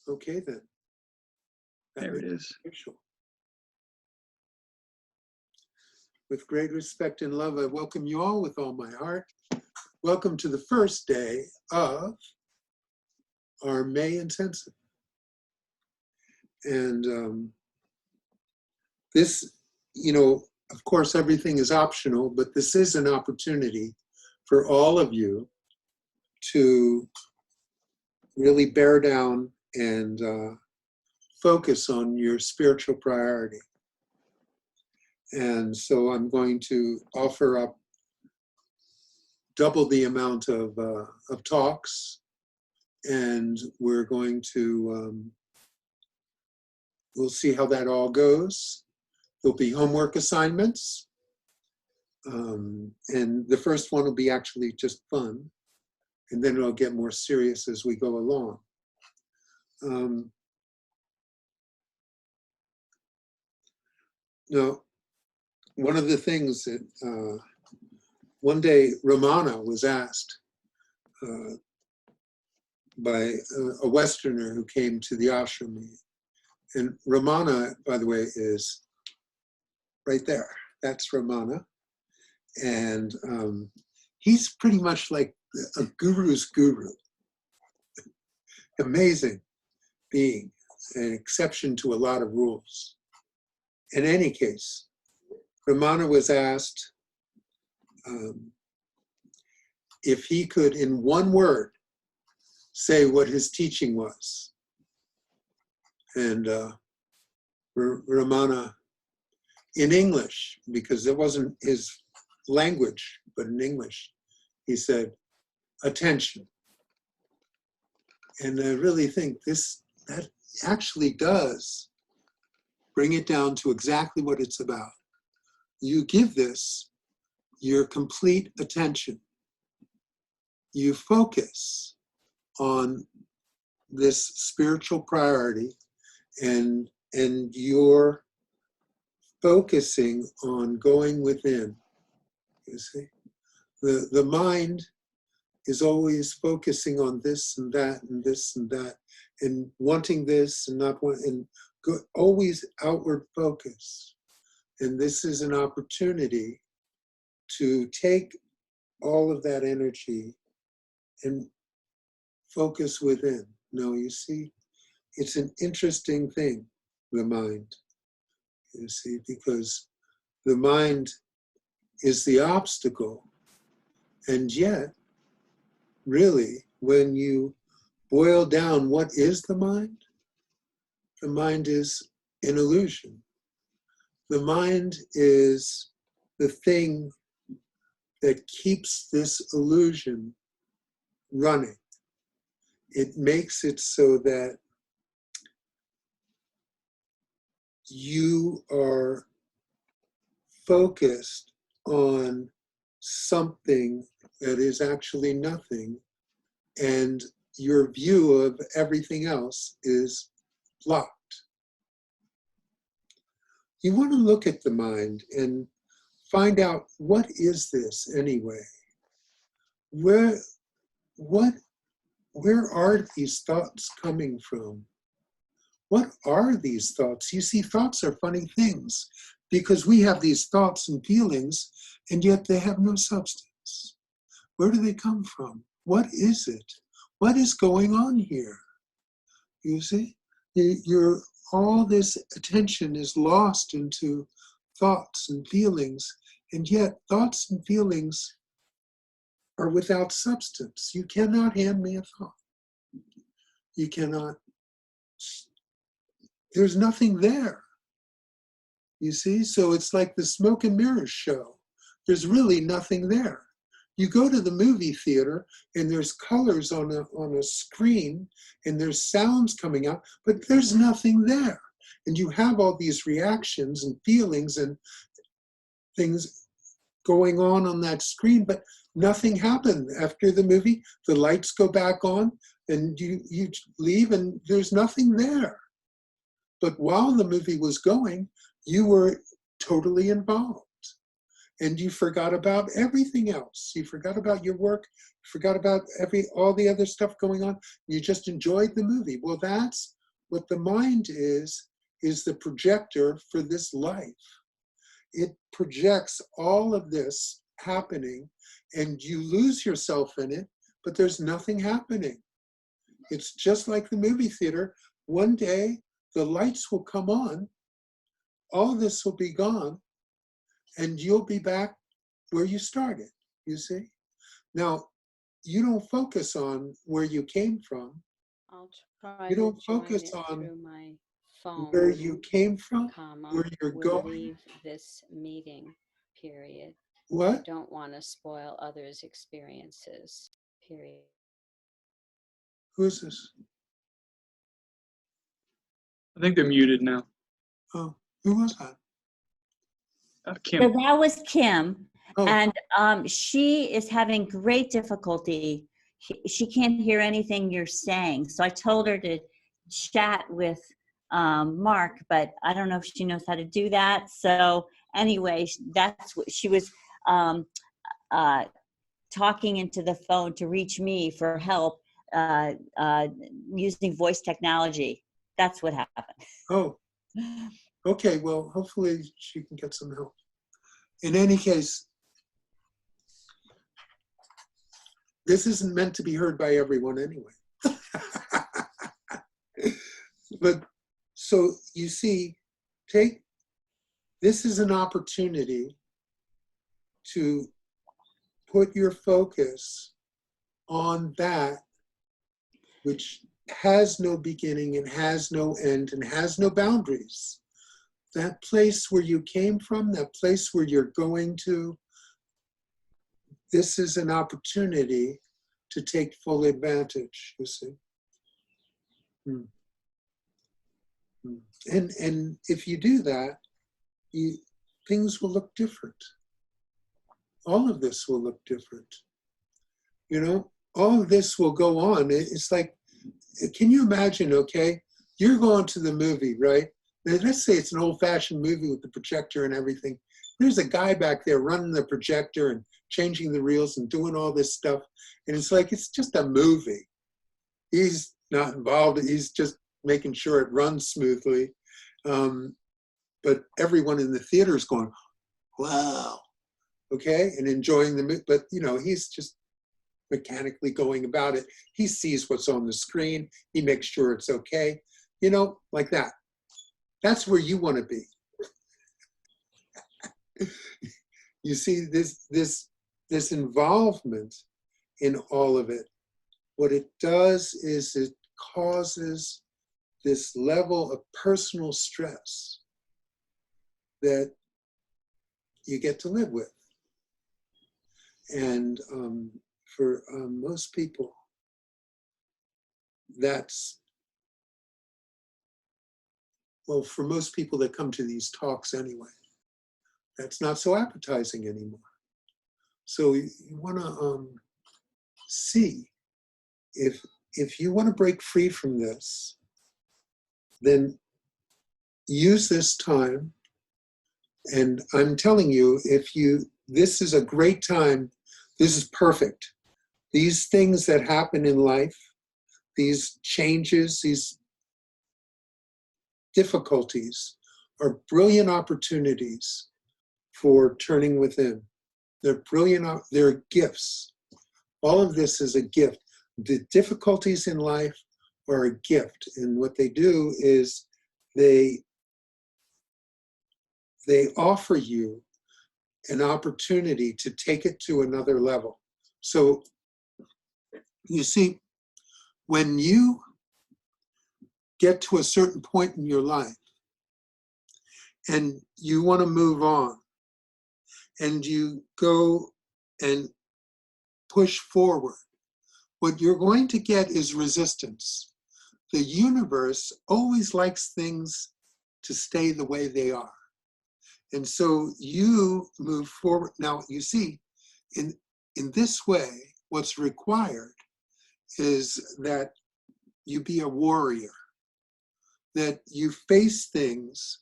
Okay then. There it is. Official. With great respect and love, I welcome you all with all my heart. Welcome to the first day of our May intensive. And this, you know, of course, everything is optional, but this is an opportunity for all of you to really bear down and focus on your spiritual priority. And so I'm going to offer up double the amount of talks, and we're going to, we'll see how that all goes. There'll be homework assignments, and the first one will be actually just fun, and then it'll get more serious as we go along. Now, one of the things that one day Ramana was asked by a Westerner who came to the ashram. And Ramana, by the way, is right there. That's Ramana. And he's pretty much like a guru's guru. Amazing being, an exception to a lot of rules. In any case, Ramana was asked if he could, in one word, say what his teaching was. And Ramana, in English, because it wasn't his language, but in English, he said, attention. And I really think that actually does bring it down to exactly what it's about. You give this your complete attention. You focus on this spiritual priority, and you're focusing on going within. You see, the mind is always focusing on this and that and this and that, and wanting this and not wanting, and always outward focus. And this is an opportunity to take all of that energy and focus within. Now, you see, it's an interesting thing, the mind, you see, because the mind is the obstacle. And yet, really, when you boil down what is the mind is an illusion. The mind is the thing that keeps this illusion running. It makes it so that you are focused on something that is actually nothing, and your view of everything else is blocked. You want to look at the mind and find out, what is this anyway? Where are these thoughts coming from? What are these thoughts? You see, thoughts are funny things, because we have these thoughts and feelings, and yet they have no substance. Where do they come from? What is it? What is going on here? You see, all this attention is lost into thoughts and feelings, and yet thoughts and feelings are without substance. You cannot hand me a thought. You cannot, there's nothing there. You see, so it's like the smoke and mirrors show. There's really nothing there. You go to the movie theater and there's colors on a screen and there's sounds coming out, but there's nothing there. And you have all these reactions and feelings and things going on that screen, but nothing happened. After the movie, the lights go back on and you leave and there's nothing there. But while the movie was going, you were totally involved. and you forgot about everything else. You forgot about your work, forgot about all the other stuff going on. You just enjoyed the movie. Well, that's what the mind is the projector for this life. It projects all of this happening, and you lose yourself in it, but there's nothing happening. It's just like the movie theater. One day, the lights will come on, all this will be gone, and you'll be back where you started, you see? Now, you don't focus on where you came from. I'll try You to don't join focus it on through my phone, where you came from, where you're we'll going. leave this meeting, period. I What? don't want to spoil others' experiences, period. Who is this? I think they're muted now. Oh, who was that? Kim. So that was Kim, Oh, and she is having great difficulty. She can't hear anything you're saying. So I told her to chat with Mark, but I don't know if she knows how to do that. So anyway, that's what she was talking into the phone to reach me for help using voice technology. That's what happened. oh, okay. Well, hopefully she can get some help. In any case, this isn't meant to be heard by everyone anyway. But so you see, this is an opportunity to put your focus on that which has no beginning and has no end and has no boundaries. That place where you came from, that place where you're going to, this is an opportunity to take full advantage, you see. And if you do that, things will look different. All of this will look different. You know, all of this will go on. It's like, can you imagine, okay, you're going to the movie, right? Now, let's say it's an old-fashioned movie with the projector and everything. There's a guy back there running the projector and changing the reels and doing all this stuff. And it's like, it's just a movie. He's not involved. He's just making sure it runs smoothly. But everyone in the theater is going, wow, okay, and enjoying the movie. But, you know, he's just mechanically going about it. He sees what's on the screen. He makes sure it's okay, you know, like that. That's where you want to be. You see, this involvement in all of it, what it does is it causes this level of personal stress that you get to live with. And for most people, for most people that come to these talks anyway, that's not so appetizing anymore. So you want to see if you want to break free from this, then use this time. And I'm telling you, this is a great time. This is perfect. These things that happen in life, these changes, these difficulties are brilliant opportunities for turning within. They're brilliant, they're gifts. All of this is a gift. The difficulties in life are a gift. And what they do is they offer you an opportunity to take it to another level. So you see, when you get to a certain point in your life and you want to move on and you go and push forward, what you're going to get is resistance. The universe always likes things to stay the way they are. And so you move forward. Now, you see, in this way, what's required is that you be a warrior, that you face things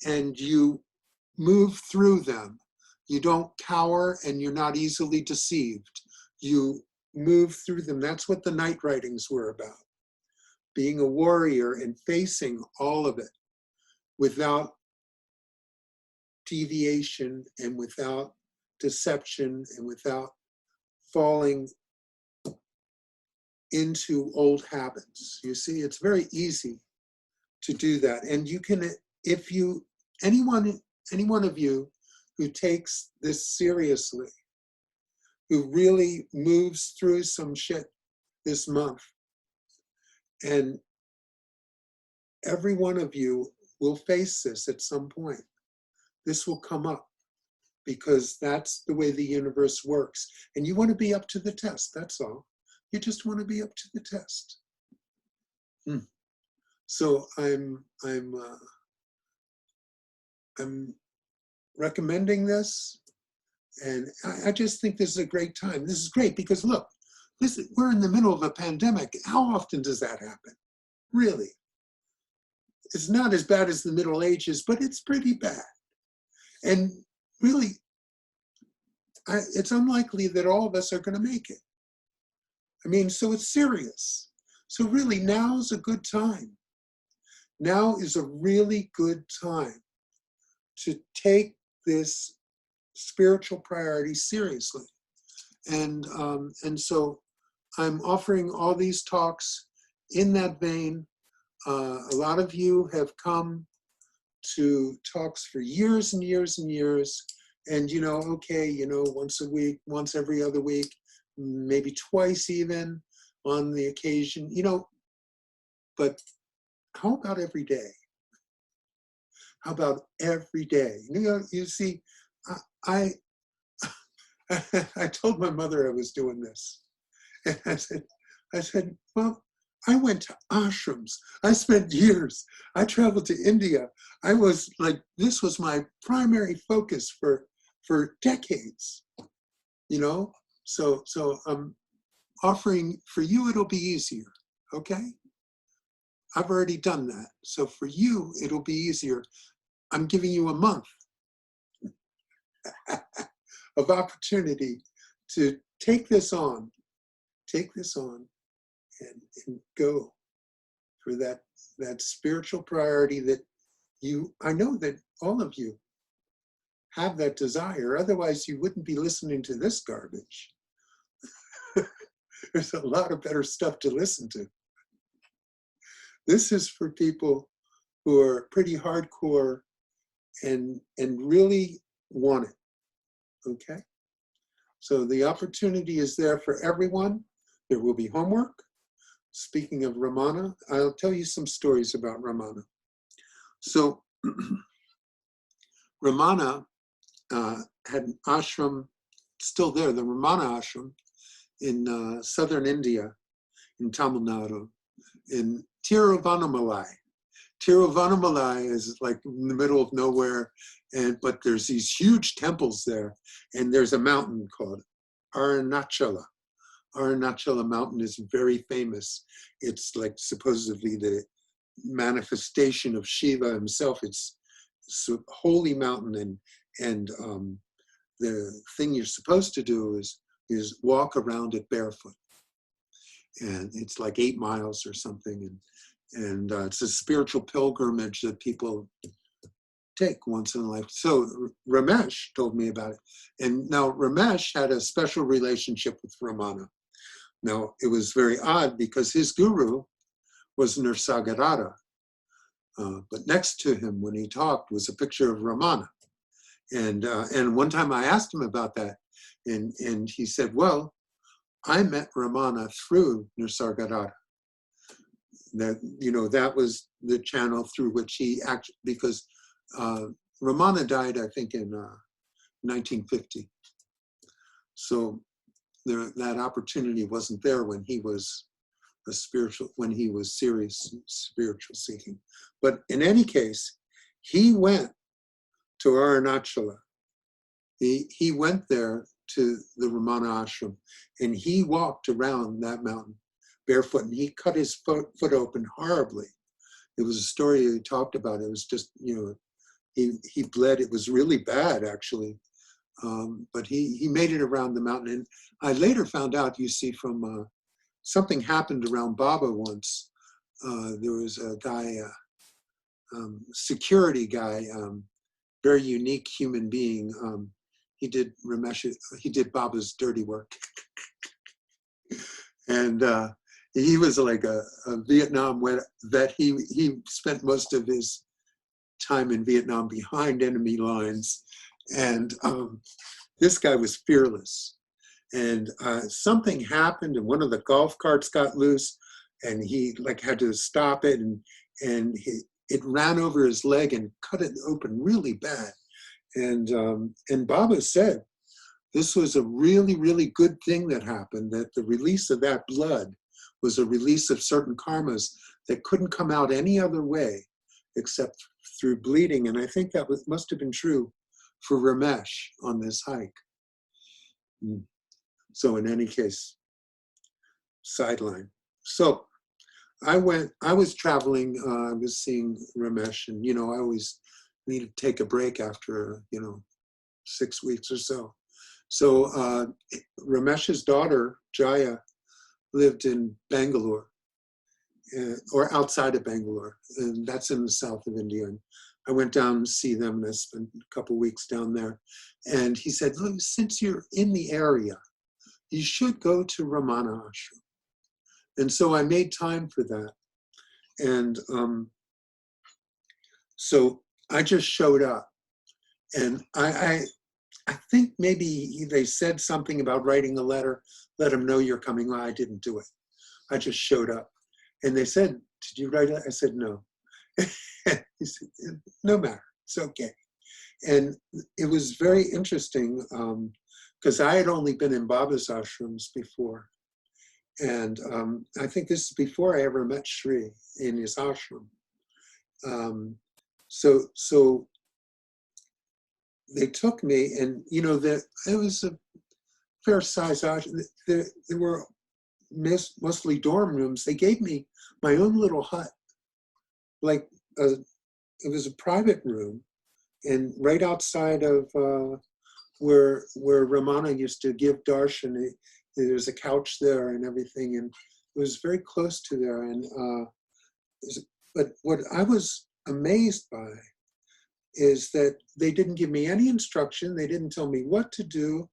and you move through them You don't cower and you're not easily deceived. You move through them. That's what the night writings were about. Being a warrior and facing all of it without deviation and without deception and without falling into old habits. You see, it's very easy to do that. And you can, if you, any one of you who takes this seriously, who really moves through some shit this month, and every one of you will face this at some point. This will come up because that's the way the universe works. And you want to be up to the test, that's all. You just want to be up to the test. So I'm recommending this, and I just think this is a great time. This is great because look, we're in the middle of a pandemic. How often does that happen? Really? It's not as bad as the Middle Ages, but it's pretty bad. And really, it's unlikely that all of us are going to make it. I mean, so it's serious. So really, now's a good time. Now is a really good time to take this spiritual priority seriously. And so I'm offering all these talks in that vein. A lot of you have come to talks for years and years and years. And, okay, once a week, once every other week, maybe twice even on the occasion, but how about every day? How about every day? You see, I told my mother I was doing this. And I said, well, I went to ashrams. I spent years. I traveled to India. I was like, this was my primary focus for decades, So I'm offering, for you, it'll be easier, okay? I've already done that. So for you, it'll be easier. I'm giving you a month of opportunity to take this on and go for that spiritual priority that I know that all of you have that desire. Otherwise, you wouldn't be listening to this garbage. There's a lot of better stuff to listen to. This is for people who are pretty hardcore and really want it, okay? So the opportunity is there for everyone. There will be homework. Speaking of Ramana, I'll tell you some stories about Ramana. So Ramana had an ashram, still there, the Ramana ashram in southern India, in Tamil Nadu, in Tiruvannamalai. Tiruvannamalai is like in the middle of nowhere, but there's these huge temples there, and there's a mountain called Arunachala. Arunachala mountain is very famous. It's like supposedly the manifestation of Shiva himself. It's a holy mountain, and the thing you're supposed to do is walk around it barefoot. And it's like 8 miles or something, and it's a spiritual pilgrimage that people take once in a life. So Ramesh told me about it. And now Ramesh had a special relationship with Ramana. Now it was very odd because his guru was Nisargadatta. But next to him when he talked was a picture of Ramana. And one time I asked him about that, and he said, well, I met Ramana through Nisargadatta. That was the channel through which he actually, because Ramana died, I think, in 1950. So that opportunity wasn't there when he was serious spiritual seeking. But in any case, he went to Arunachala. He went there to the Ramana ashram, and he walked around that mountain barefoot, and he cut his foot open horribly. It was a story he talked about. It was just, he bled. It was really bad, actually. But he made it around the mountain. And I later found out, you see, from something happened around Baba once. There was a guy, security guy, very unique human being. He did Baba's dirty work. And he was like a Vietnam vet. He spent most of his time in Vietnam behind enemy lines. And this guy was fearless. And something happened, and one of the golf carts got loose, and he like had to stop it, and it ran over his leg and cut it open really bad. And Baba said, this was a really, really good thing that happened, that the release of that blood was a release of certain karmas that couldn't come out any other way except through bleeding. And I think that must have been true for Ramesh on this hike. So in any case, sideline. So I was traveling, I was seeing Ramesh, and, I always need to take a break after, 6 weeks or so. So Ramesh's daughter, Jaya, lived in Bangalore, or outside of Bangalore, and that's in the south of India. And I went down to see them, and I spent a couple weeks down there. And he said, look, since you're in the area, you should go to Ramana Ashram. And so I made time for that. And so I just showed up. And I think maybe they said something about writing a letter, let them know you're coming. I didn't do it. I just showed up. And they said, did you write it? I said, no. He said, no matter, it's okay. And it was very interesting because I had only been in Baba's ashrams before. And I think this is before I ever met Shree in his ashram. So they took me, and it was a fair size ashram. There were mostly dorm rooms. They gave me my own little hut, like it was a private room, and right outside of where Ramana used to give darshan. There was a couch there and everything, and it was very close to there. And but what I was amazed by is that they didn't give me any instruction. They didn't tell me what to do,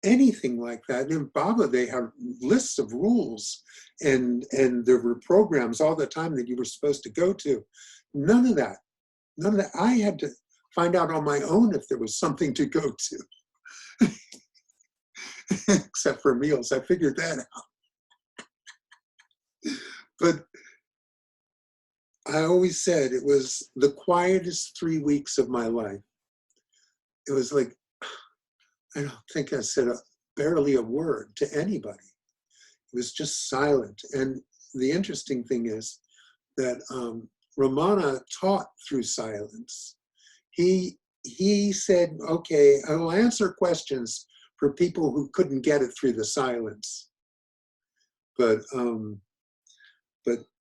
anything like that. And in Baba, they have lists of rules, and there were programs all the time that you were supposed to go to. None of that. I had to find out on my own if there was something to go to. Except for meals. I figured that out. But I always said it was the quietest 3 weeks of my life. It was like, I don't think I said barely a word to anybody. It was just silent. And the interesting thing is that Ramana taught through silence. He said, okay, I will answer questions for people who couldn't get it through the silence. But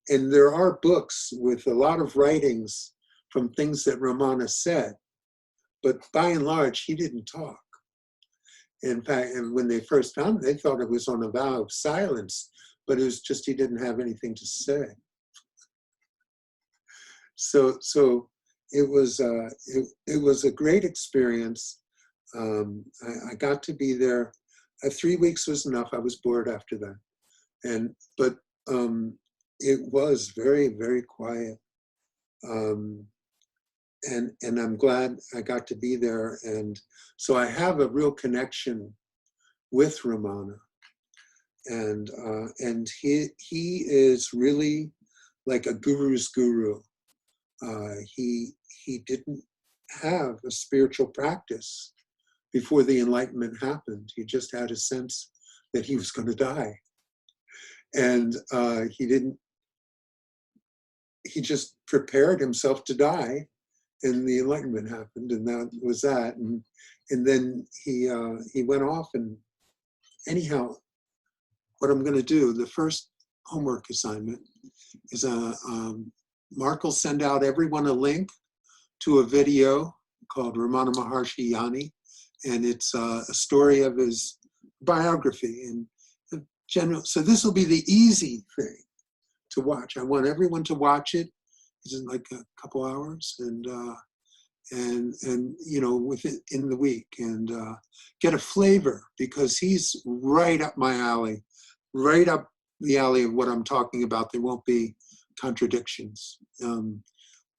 and there are books with a lot of writings from things that Ramana said, but by and large, he didn't talk. In fact, and when they first found it, they thought it was on a vow of silence, but it was just he didn't have anything to say. So it was a great experience. I got to be there. 3 weeks was enough. I was bored after that, but it was very, very quiet. And I'm glad I got to be there. And so I have a real connection with Ramana, and he is really like a guru's guru. He didn't have a spiritual practice before the enlightenment happened. He just had a sense that he was going to die. And he just prepared himself to die, and the enlightenment happened, and that was that. And then he went off, and anyhow, what I'm going to do, the first homework assignment is Mark will send out everyone a link to a video called Ramana Maharshi Yani, and it's a story of his biography and general. So this will be the easy thing to watch. I want everyone to watch it. It's in like a couple hours, and you know, within the week, and get a flavor, because he's right up my alley, right up the alley of what I'm talking about. There won't be contradictions,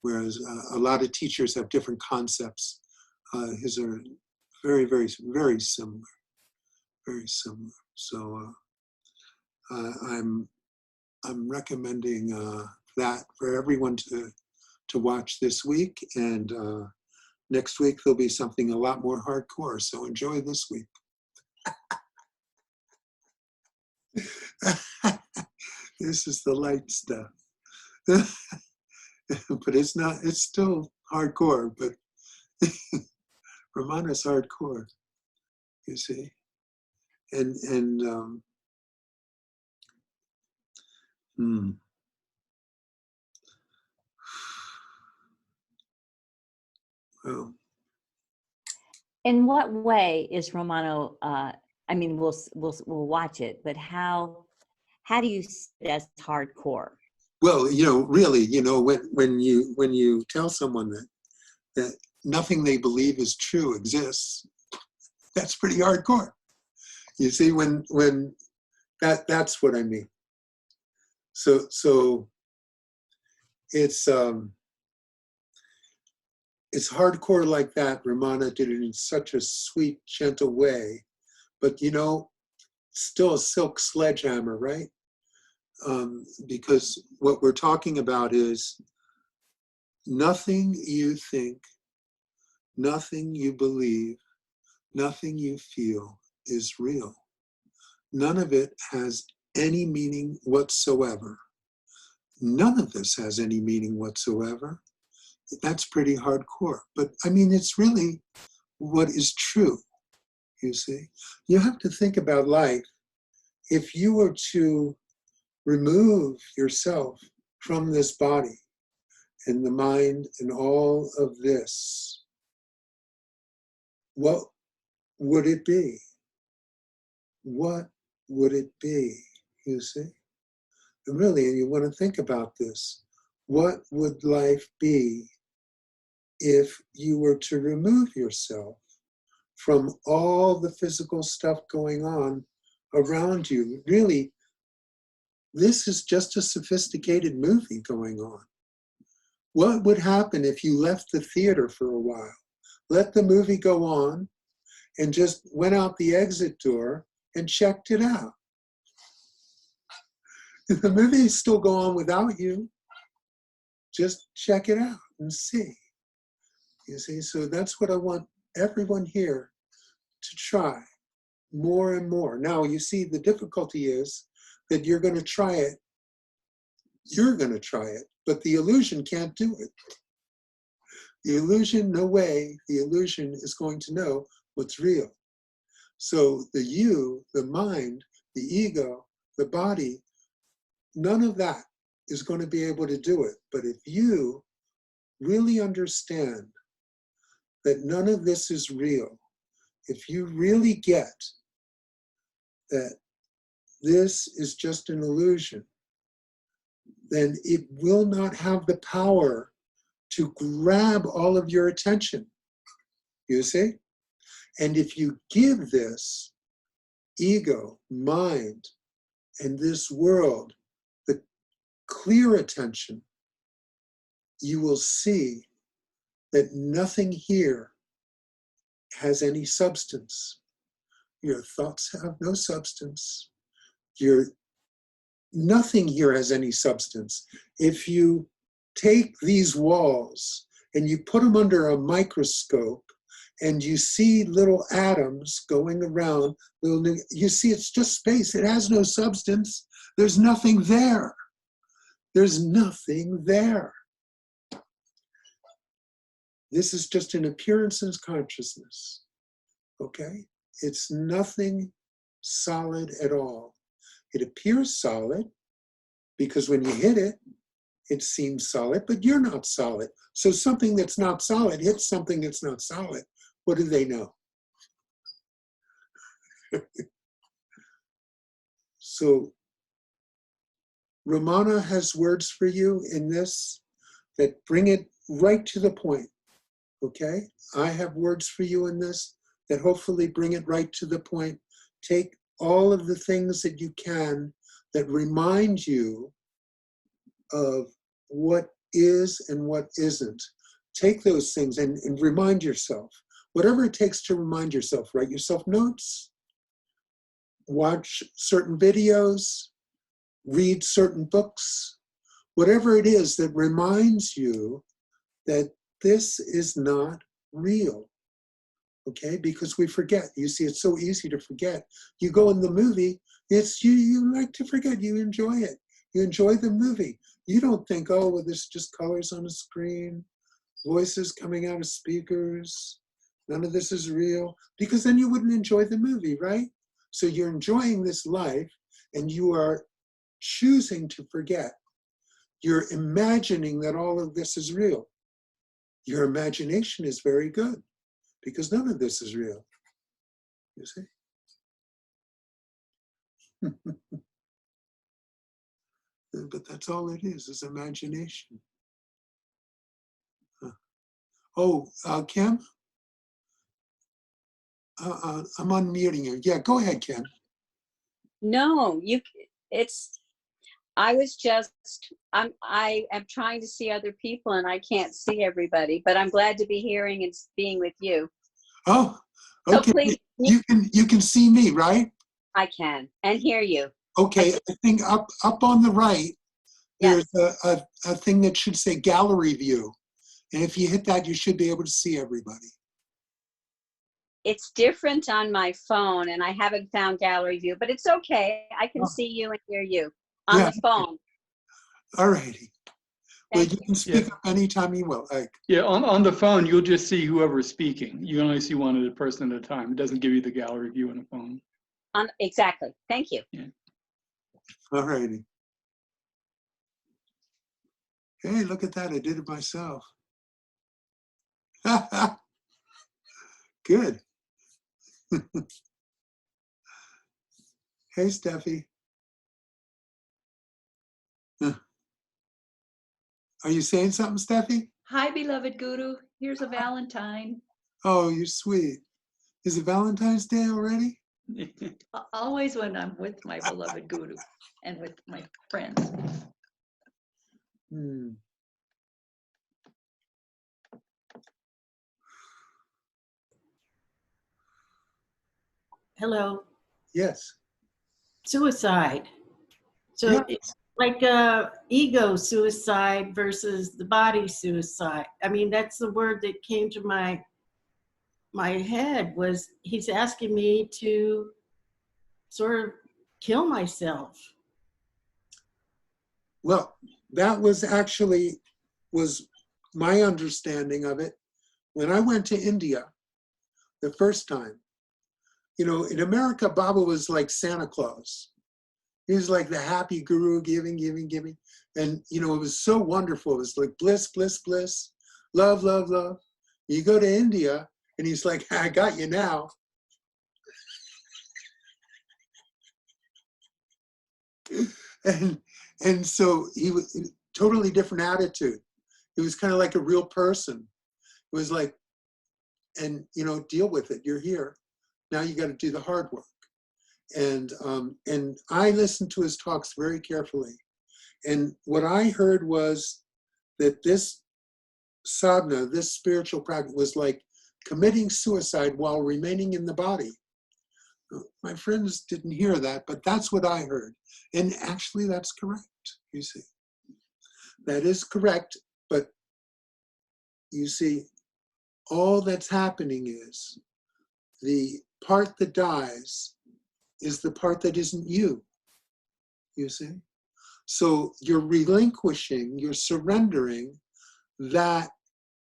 whereas a lot of teachers have different concepts. His are very, very, very similar, very similar. So I'm recommending that for everyone to watch this week, and next week there'll be something a lot more hardcore. So enjoy this week. This is the light stuff, but it's not. It's still hardcore, but Ramana's hardcore. You see, and well, In what way is Romano? I mean, we'll watch it, but how do you see it as hardcore? well, you know, really, you know, when you tell someone that nothing they believe is true exists, that's pretty hardcore. You see, when that's what I mean. So it's hardcore like that. Ramana did it in such a sweet, gentle way, but you know, still a silk sledgehammer, right? Because what we're talking about is nothing you think, nothing you believe, nothing you feel is real. None of it has any meaning whatsoever. None of this has any meaning whatsoever. That's pretty hardcore. But I mean, it's really what is true, you see. You have to think about life. If you were to remove yourself from this body and the mind and all of this, what would it be? What would it be, you see? And really, you want to think about this. What would life be if you were to remove yourself from all the physical stuff going on around you? Really, this is just a sophisticated movie going on. What would happen if you left the theater for a while, let the movie go on, and just went out the exit door and checked it out? The movie still go on without you. Just check it out and see. You see, so that's what I want everyone here to try more and more. Now, you see, the difficulty is that you're going to try it. You're going to try it, but the illusion can't do it. The illusion, no way, the illusion is going to know what's real. So the you, the mind, the ego, the body, none of that is going to be able to do it. But if you really understand that none of this is real, if you really get that this is just an illusion, then it will not have the power to grab all of your attention, you see? And if you give this ego, mind, and this world the clear attention, you will see that nothing here has any substance. Your thoughts have no substance. Nothing here has any substance. If you take these walls and you put them under a microscope and you see little atoms going around, you see it's just space. It has no substance. There's nothing there. There's nothing there. This is just an appearance in consciousness, okay? It's nothing solid at all. It appears solid because when you hit it, it seems solid, but you're not solid. So something that's not solid hits something that's not solid. What do they know? So Ramana has words for you in this that bring it right to the point. Okay? I have words for you in this that hopefully bring it right to the point. Take all of the things that you can that remind you of what is and what isn't. Take those things and remind yourself. Whatever it takes to remind yourself, write yourself notes, watch certain videos, read certain books, whatever it is that reminds you that this is not real. Okay, because we forget. You see, it's so easy to forget. You go in the movie, it's you like to forget, you enjoy it. You enjoy the movie. You don't think, oh, well, there's just colors on a screen, voices coming out of speakers. None of this is real, because then you wouldn't enjoy the movie, right? So you're enjoying this life and you are choosing to forget. You're imagining that all of this is real. Your imagination is very good because none of this is real. You see? But that's all it is imagination. Oh, Kim? I'm unmuting you. Yeah, go ahead, Kim. No, I am trying to see other people and I can't see everybody, but I'm glad to be hearing and being with you. Oh, So okay. please, You can see me, right? I can, and hear you. Okay, I think up on the right, there's Yes. a thing that should say gallery view. And if you hit that, you should be able to see everybody. It's different on my phone and I haven't found gallery view, but it's okay. I can see you and hear you on the phone. All righty. Well, Thank you you. can speak up anytime you will. Yeah, on the phone, you'll just see whoever's speaking. You only see one other person at a time. It doesn't give you the gallery view on the phone. Exactly. Thank you. Yeah. All righty. Hey, look at that. I did it myself. Good. Hey, Steffi. Are you saying something, Steffi? Hi, beloved Guru. Here's a Valentine. Oh, you're sweet. Is it Valentine's Day already? Always when I'm with my beloved Guru and with my friends. Hmm. Hello. Yes. Suicide. So Yeah. it's like ego suicide versus the body suicide. I mean, that's the word that came to my head was he's asking me to sort of kill myself. Well, that was my understanding of it when I went to India the first time. You know, in America, Baba was like Santa Claus. He was like the happy guru, giving. And, you know, it was so wonderful. It was like bliss, bliss, bliss, love, love, love. You go to India and he's like, I got you now. And so he was totally different attitude. He was kind of like a real person. It was like, and, you know, deal with it. You're here. Now you got to do the hard work. And I listened to his talks very carefully. And what I heard was that this sadhana, this spiritual practice, was like committing suicide while remaining in the body. My friends didn't hear that, but that's what I heard. And actually, that's correct, you see. That is correct, but you see, all that's happening is the part that dies is the part that isn't you, you see. So you're relinquishing, you're surrendering that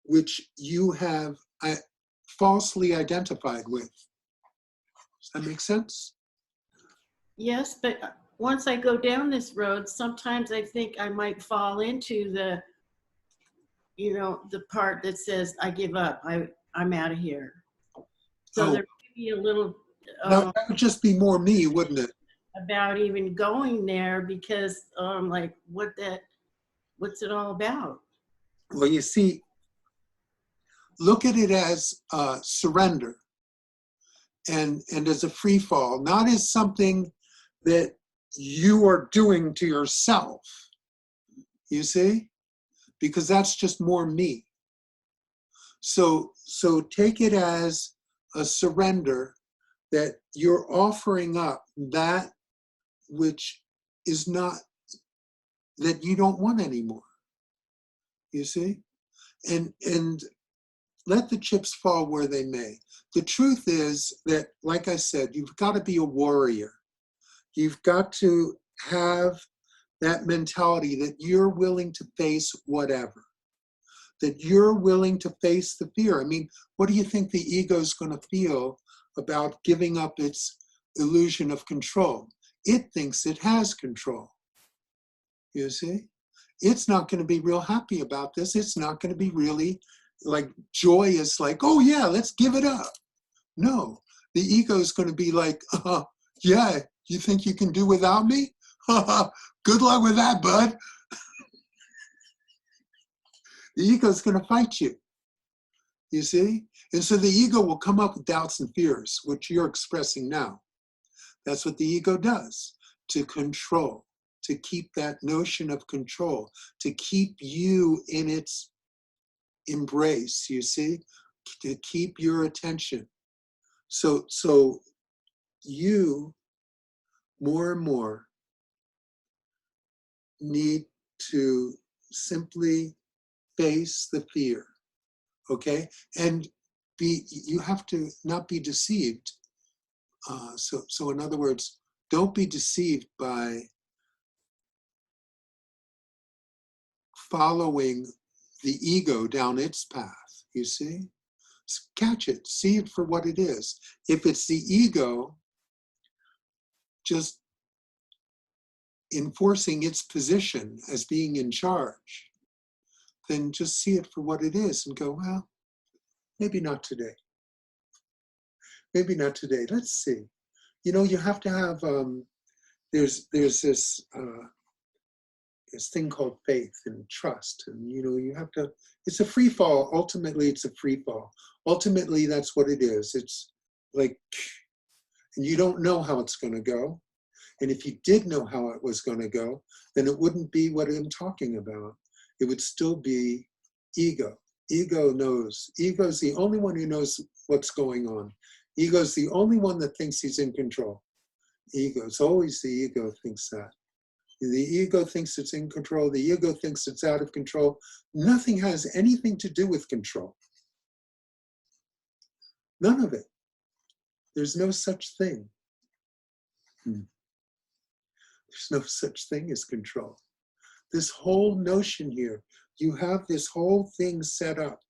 which you have falsely identified with. Does that make sense? Yes, but once I go down this road, sometimes I think I might fall into the, you know, the part that says, I give up, I'm out of here. So there may be a little um, that would just be more me, wouldn't it? about even going there because like what's it all about? Well, you see, look at it as surrender and as a free fall, not as something that you are doing to yourself, you see? Because that's just more me. So take it as a surrender that you're offering up that which is not, that you don't want anymore, you see? And let the chips fall where they may. The truth is that, like I said, you've got to be a warrior. You've got to have that mentality that you're willing to face whatever, that you're willing to face the fear. I mean, what do you think the ego is going to feel about giving up its illusion of control? It thinks it has control, you see? It's not going to be real happy about this. It's not going to be really like joyous, like, oh yeah, let's give it up. No, the ego is going to be like, yeah, you think you can do without me? Good luck with that, bud. The ego is going to fight you, you see? And so the ego will come up with doubts and fears, which you're expressing now. That's what the ego does, to control, to keep that notion of control, to keep you in its embrace, you see, to keep your attention. So you more and more need to simply face the fear, okay? And you have to not be deceived. So in other words, don't be deceived by following the ego down its path, you see? Catch it, see it for what it is. If it's the ego just enforcing its position as being in charge, then just see it for what it is and go, well, maybe not today. Maybe not today, let's see. You know, you have to have, there's this thing called faith and trust. And, you know, you have to, it's a free fall. Ultimately, it's a free fall. Ultimately, that's what it is. It's like, and you don't know how it's going to go. And if you did know how it was going to go, then it wouldn't be what I'm talking about. It would still be ego. Ego knows. Ego's the only one who knows what's going on. Ego's the only one that thinks he's in control. Ego. It's always the ego thinks that. The ego thinks it's in control. The ego thinks it's out of control. Nothing has anything to do with control. None of it. There's no such thing. There's no such thing as control. This whole notion here, you have this whole thing set up,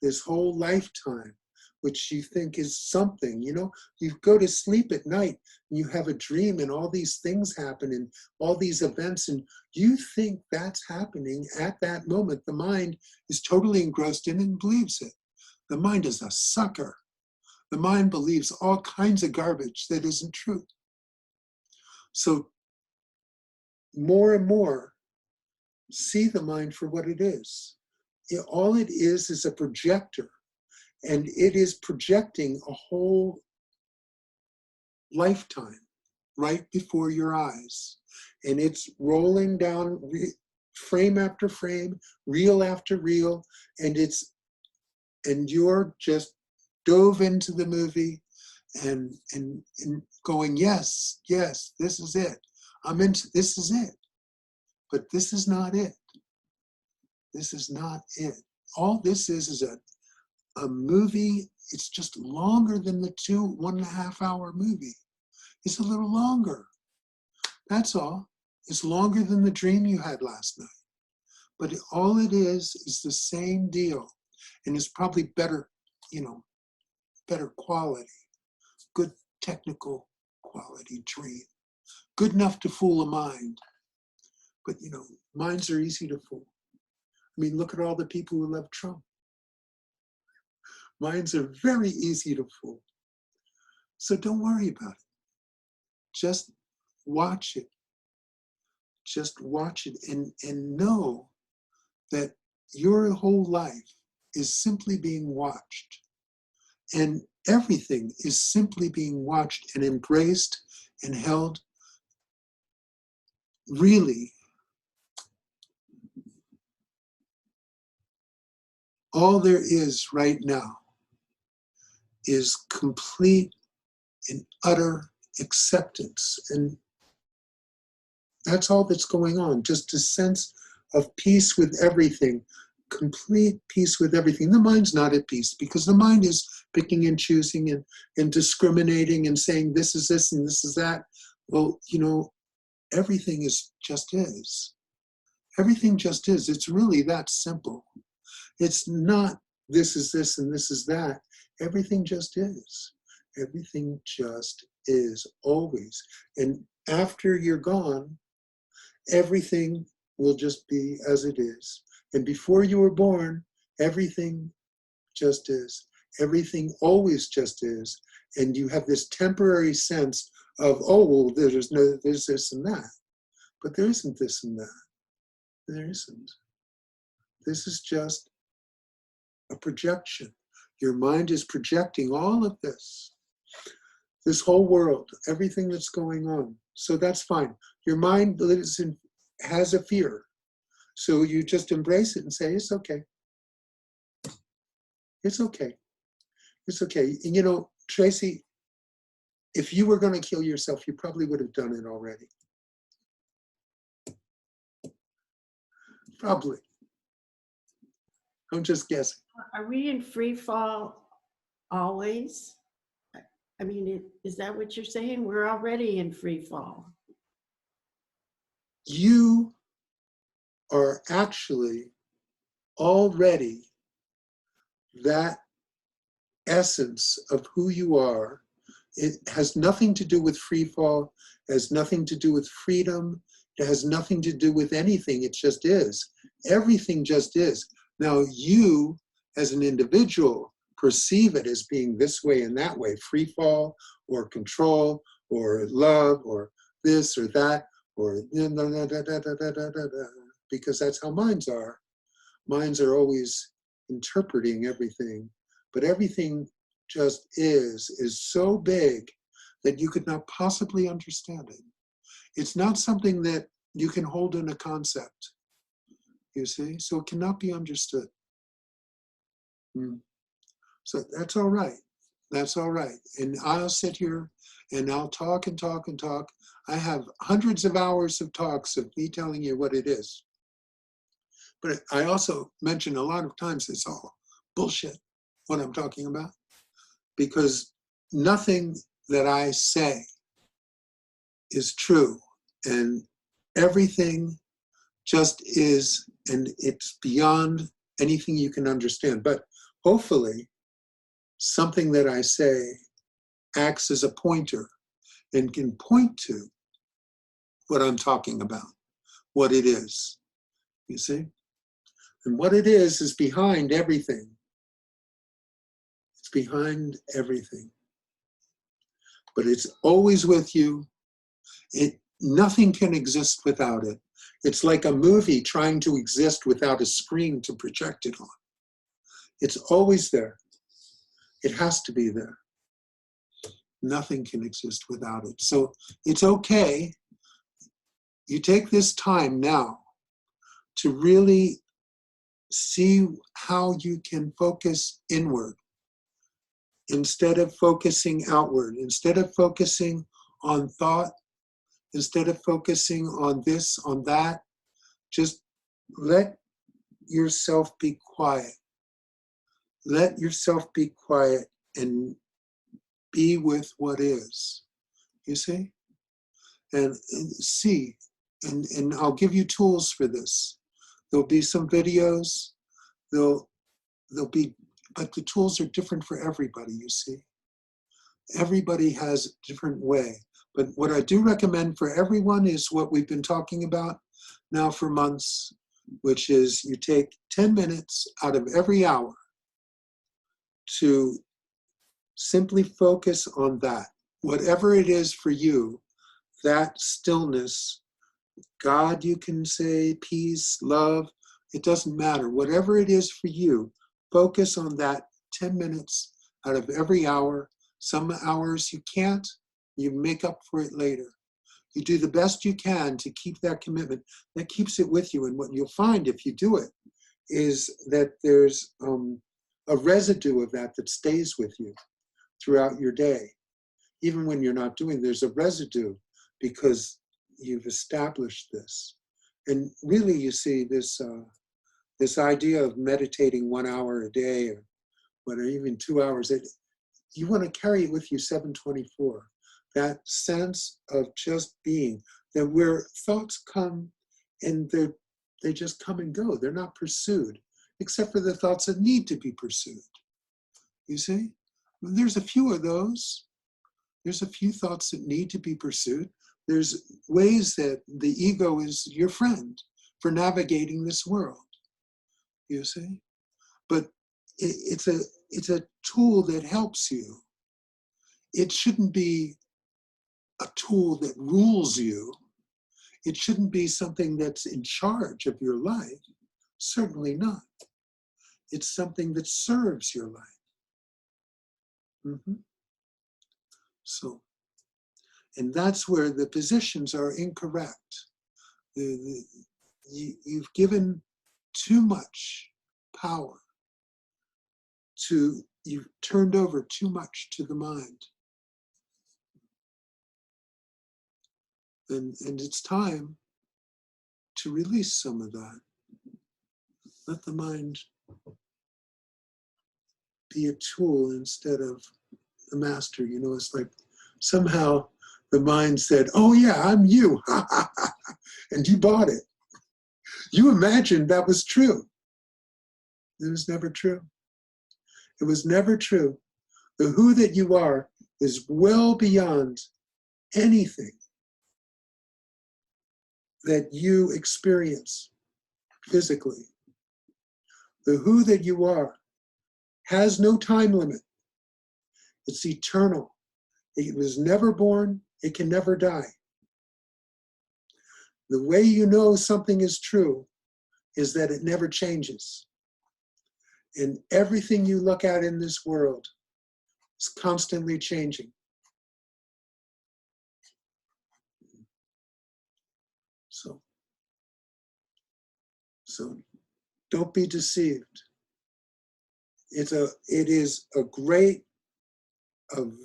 this whole lifetime, which you think is something, you know, you go to sleep at night and you have a dream and all these things happen and all these events and you think that's happening at that moment. The mind is totally engrossed in it and believes it. The mind is a sucker. The mind believes all kinds of garbage that isn't true. So more and more, see the mind for what it is. All it is a projector. And it is projecting a whole lifetime right before your eyes. And it's rolling down frame after frame, reel after reel, and you're just dove into the movie and going, yes, this is it. This is it. But this is not it. This is not it. All this is a movie. It's just longer than the 1.5 hour movie. It's a little longer. That's all. It's longer than the dream you had last night. But all it is the same deal. And it's probably better, better quality, good technical quality dream. Good enough to fool a mind. But, minds are easy to fool. I mean, look at all the people who love Trump. Minds are very easy to fool. So don't worry about it. Just watch it. Just watch it and know that your whole life is simply being watched. And everything is simply being watched and embraced and held. Really, all there is right now is complete and utter acceptance. And that's all that's going on. Just a sense of peace with everything, complete peace with everything. The mind's not at peace because the mind is picking and choosing and discriminating and saying this is this and this is that. Well, you know, everything is just is. Everything just is. It's really that simple. It's not this is this and this is that. Everything just is. Everything just is always. And after you're gone, everything will just be as it is. And before you were born, everything just is. Everything always just is. And you have this temporary sense of, oh, well, there's this and that. But there isn't this and that. There isn't. This is just a projection. Your mind is projecting all of this whole world, everything that's going on. So that's fine. Your mind has a fear. So you just embrace it and say, it's okay. It's okay. It's okay. And you know, Tracy, if you were going to kill yourself, you probably would have done it already. Probably. I'm just guessing. Are we in free fall always? I mean, is that what you're saying? We're already in free fall. You are actually already that essence of who you are. It has nothing to do with free fall. It has nothing to do with freedom. It has nothing to do with anything. It just is. Everything just is. Now you, as an individual, perceive it as being this way and that way, free fall or control or love or this or that or because that's how minds are. Minds are always interpreting everything, but everything just is so big that you could not possibly understand it. It's not something that you can hold in a concept, you see, so it cannot be understood. So that's all right. That's all right. And I'll sit here and I'll talk and talk and talk. I have hundreds of hours of talks of me telling you what it is. But I also mention a lot of times it's all bullshit, what I'm talking about, because nothing that I say is true, and everything just is, and it's beyond anything you can understand. But hopefully, something that I say acts as a pointer and can point to what I'm talking about, what it is, you see? And what it is behind everything. It's behind everything. But it's always with you. Nothing can exist without it. It's like a movie trying to exist without a screen to project it on. It's always there. It has to be there. Nothing can exist without it. So it's okay. You take this time now to really see how you can focus inward instead of focusing outward, instead of focusing on thought, instead of focusing on this, on that. Just let yourself be quiet. Let yourself be quiet and be with what is, you see? And see, and I'll give you tools for this. There'll be some videos, there'll be, but the tools are different for everybody, you see? Everybody has a different way. But what I do recommend for everyone is what we've been talking about now for months, which is you take 10 minutes out of every hour to Simply focus on that. Whatever it is for you, that stillness, God, you can say, peace, love, it doesn't matter. Whatever it is for you, focus on that 10 minutes out of every hour. Some hours you can't, you make up for it later. You do the best you can to keep that commitment. That keeps it with you. And what you'll find if you do it is that there's a residue of that stays with you throughout your day. Even when you're not doing, there's a residue because you've established this. And really, you see this this idea of meditating 1 hour a day or whatever, even 2 hours, you want to carry it with you 7/24. That sense of just being, that where thoughts come and they just come and go. They're not pursued, except for the thoughts that need to be pursued. You see? There's a few of those. There's a few thoughts that need to be pursued. There's ways that the ego is your friend for navigating this world. You see? But it's a tool that helps you. It shouldn't be a tool that rules you. It shouldn't be something that's in charge of your life. Certainly not. It's something that serves your life. So, and that's where the positions are incorrect. You've given too much power you've turned over too much to the mind. And it's time to release some of that. Let the mind be a tool instead of the master. You know, it's like somehow the mind said, oh yeah, I'm you. And you bought it. You imagined that was true. It was never true. It was never true. The who that you are is well beyond anything that you experience physically. The who that you are has no time limit. It's eternal. It was never born. It can never die. The way you know something is true is that it never changes. And everything you look at in this world is constantly changing. So don't be deceived. It is a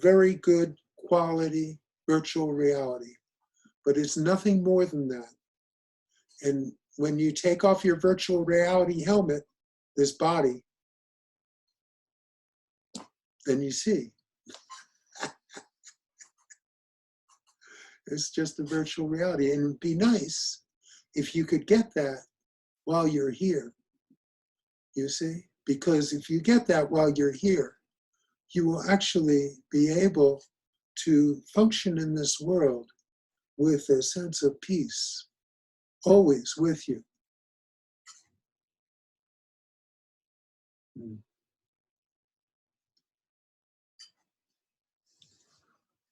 very good quality virtual reality, but it's nothing more than that. And when you take off your virtual reality helmet, this body, then you see. It's just a virtual reality. And it'd be nice if you could get that while you're here, you see? Because if you get that while you're here, you will actually be able to function in this world with a sense of peace, always with you.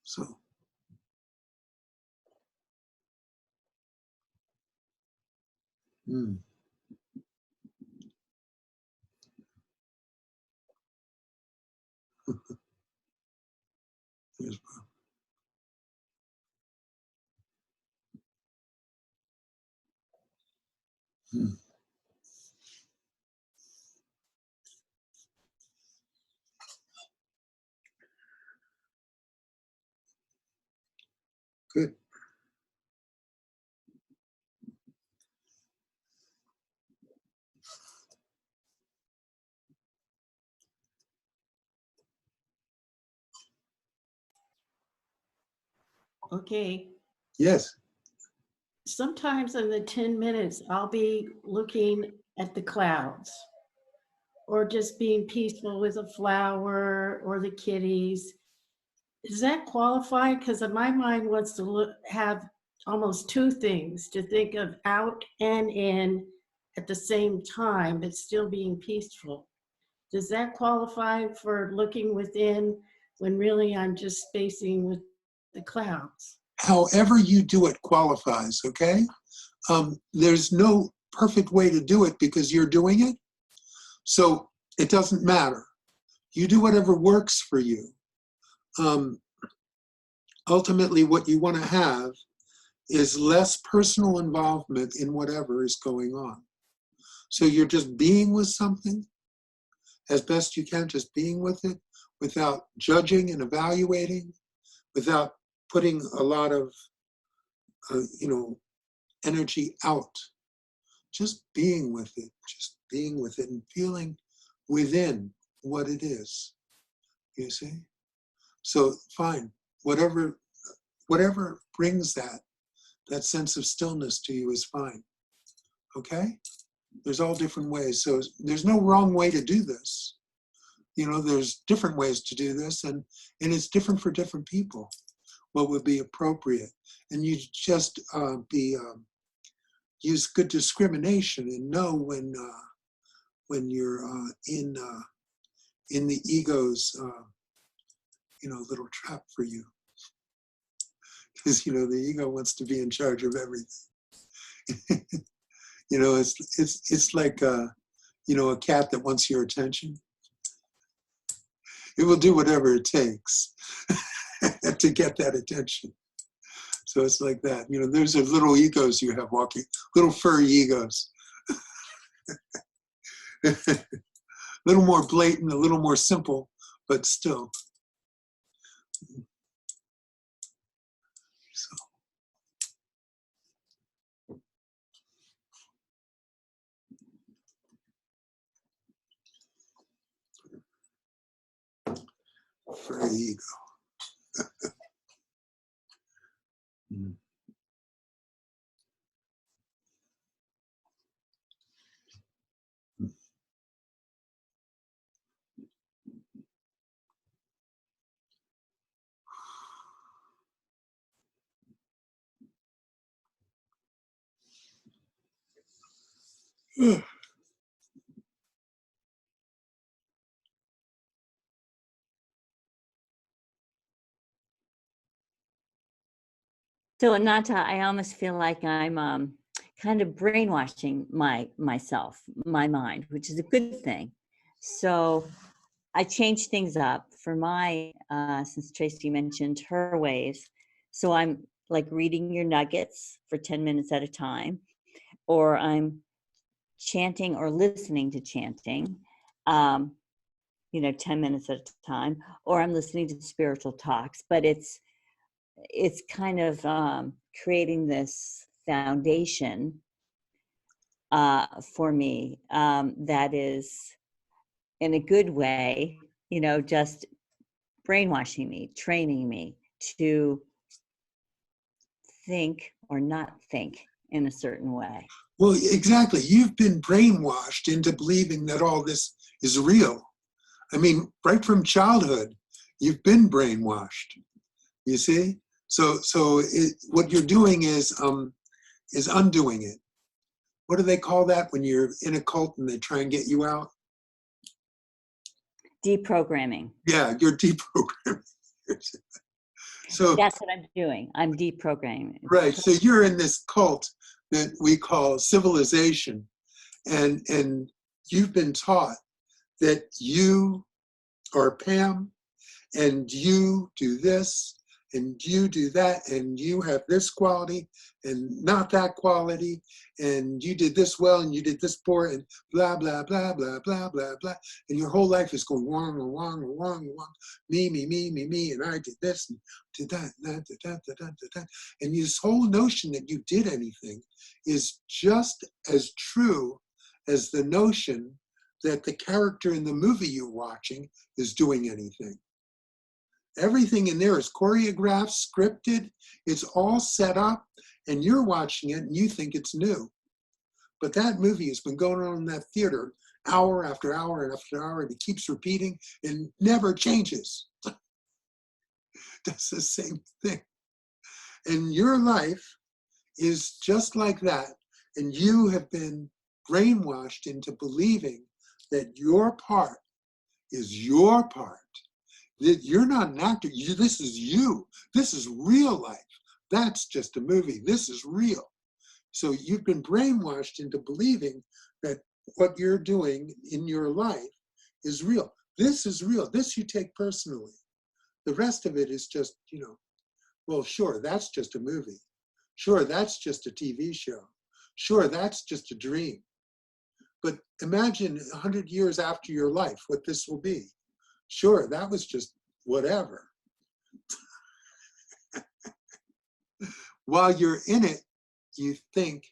So, Yes. Good. Okay. Yes. Sometimes in the 10 minutes, I'll be looking at the clouds or just being peaceful with a flower or the kitties. Does that qualify? Because my mind wants to have almost two things, to think of out and in at the same time, but still being peaceful. Does that qualify for looking within when really I'm just spacing with the clouds. However you do it qualifies, okay? There's no perfect way to do it because you're doing it. So it doesn't matter. You do whatever works for you. Ultimately, what you want to have is less personal involvement in whatever is going on. So you're just being with something as best you can, just being with it without judging and evaluating, without putting a lot of, energy out. Just being with it and feeling within what it is, you see? So fine, whatever brings that sense of stillness to you is fine, okay? There's all different ways. So there's no wrong way to do this. There's different ways to do this, and it's different for different people, what would be appropriate. And you just use good discrimination and know when you're in the ego's little trap for you, because the ego wants to be in charge of everything. It's like a cat that wants your attention. It will do whatever it takes to get that attention. So it's like that. Those are little egos you have walking, little furry egos. A little more blatant, a little more simple, but still. So. Furry ego. So Ananta, I almost feel like I'm kind of brainwashing myself, my mind, which is a good thing. So I changed things up for since Tracy mentioned her ways. So I'm like reading your nuggets for 10 minutes at a time, or I'm chanting or listening to chanting, 10 minutes at a time, or I'm listening to spiritual talks, but it's kind of creating this foundation for me that is in a good way, just brainwashing me, training me to think or not think in a certain way. Well, exactly. You've been brainwashed into believing that all this is real. I mean, right from childhood, you've been brainwashed. You see? So what you're doing is undoing it. What do they call that when you're in a cult and they try and get you out? Deprogramming. Yeah, you're deprogramming. So that's what I'm doing. I'm deprogramming. Right. So you're in this cult that we call civilization, and you've been taught that you are Pam, and you do this, and you do that, and you have this quality and not that quality, and you did this well and you did this poor, and blah blah blah blah blah blah blah, and your whole life is going wrong, me, and I did this and did that, and this whole notion that you did anything is just as true as the notion that the character in the movie you're watching is doing anything. Everything in there is choreographed, scripted, it's all set up, and you're watching it and you think it's new. But that movie has been going on in that theater hour after hour after hour, and it keeps repeating and never changes. That's the same thing. And your life is just like that, and you have been brainwashed into believing that your part is your part, You're not an actor. This is you. This is real life. That's just a movie. This is real. So you've been brainwashed into believing that what you're doing in your life is real. This is real. This you take personally. The rest of it is just, well, sure, that's just a movie. Sure, that's just a TV show. Sure, that's just a dream. But imagine 100 years after your life, what this will be. Sure, that was just whatever. While you're in it, you think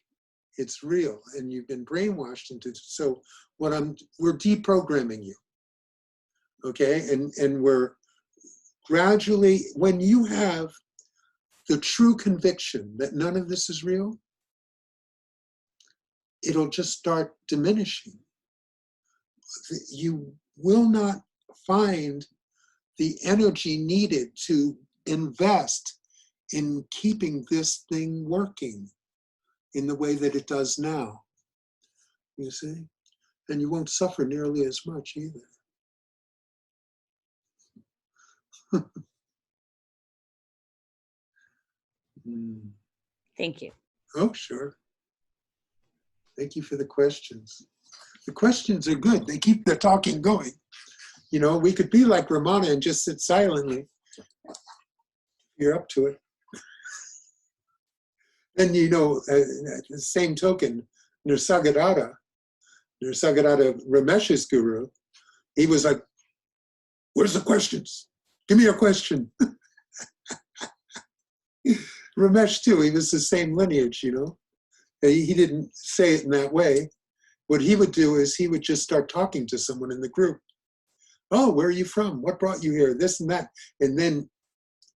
it's real, and you've been brainwashed into it. So we're deprogramming you, okay? And we're gradually, when you have the true conviction that none of this is real, it'll just start diminishing. You will not find the energy needed to invest in keeping this thing working in the way that it does now, you see? And you won't suffer nearly as much either. Thank you. Oh, sure. Thank you for the questions. The questions are good. They keep the talking going. We could be like Ramana and just sit silently. You're up to it. Then, the same token, Nisargadatta, Ramesh's guru, he was like, what are the questions? Give me your question. Ramesh too, he was the same lineage, He didn't say it in that way. What he would do is he would just start talking to someone in the group. Oh, where are you from? What brought you here? This and that. And then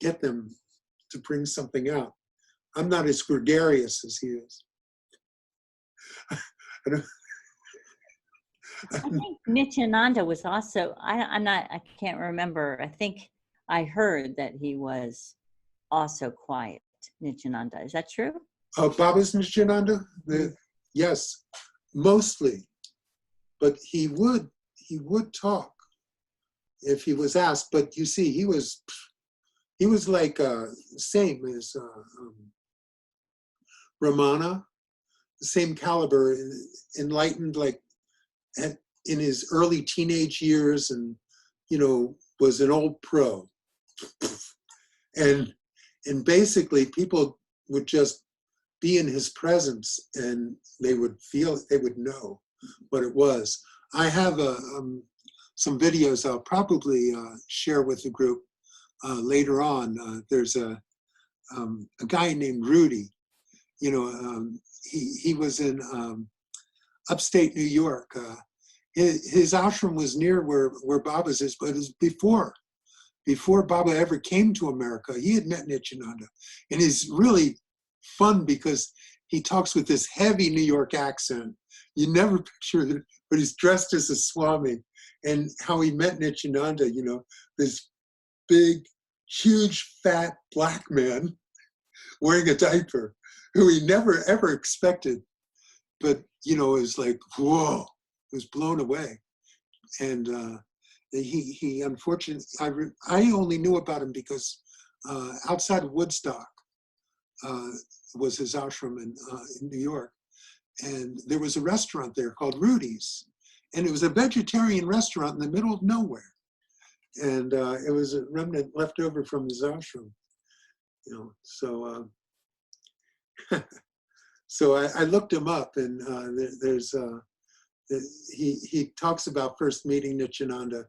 get them to bring something out. I'm not as gregarious as he is. I think Nityananda was also, I can't remember. I think I heard that he was also quiet, Nityananda. Is that true? Baba's Nityananda? Yes, mostly. But he would talk if he was asked. But you see, he was like same as Ramana, the same caliber, enlightened like in his early teenage years, and was an old pro. And basically people would just be in his presence, and they would know what it was. I have some videos I'll probably share with the group later on. There's a guy named Rudy. He was in upstate New York. His ashram was near where Baba's is, but it was before Baba ever came to America. He had met Nityananda, and it's really fun because he talks with this heavy New York accent. You never picture it, but he's dressed as a Swami. And how he met Nityananda, this big, huge, fat black man wearing a diaper, who he never ever expected, but it was like, whoa, it was blown away. And he unfortunately, I only knew about him because outside of Woodstock was his ashram in New York, and there was a restaurant there called Rudy's, and it was a vegetarian restaurant in the middle of nowhere, and it was a remnant left over from his ashram, so. So I looked him up, and he talks about first meeting Nityananda,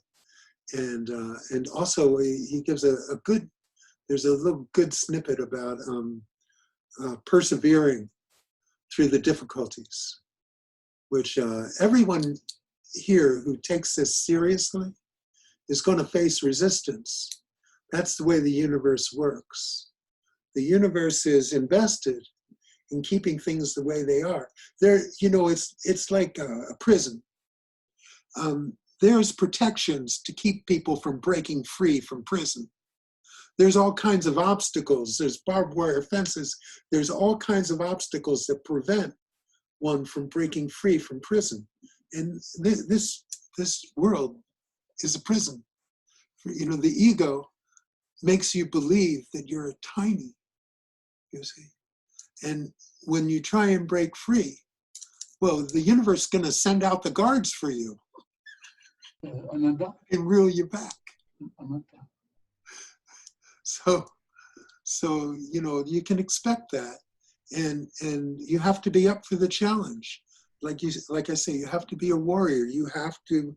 and also he gives there's a little good snippet about persevering through the difficulties, which everyone here who takes this seriously is going to face resistance. That's the way the universe works. The universe is invested in keeping things the way they are. It's like a prison. There's protections to keep people from breaking free from prison. There's all kinds of obstacles. There's barbed wire fences. There's all kinds of obstacles that prevent one from breaking free from prison. And this world is a prison. You know, the ego makes you believe that you're tiny, you see. And when you try and break free, well, the universe is going to send out the guards for you Ananta, and reel you back. Ananta. So, you know, you can expect that. And you have to be up for the challenge. Like I say, you have to be a warrior. You have to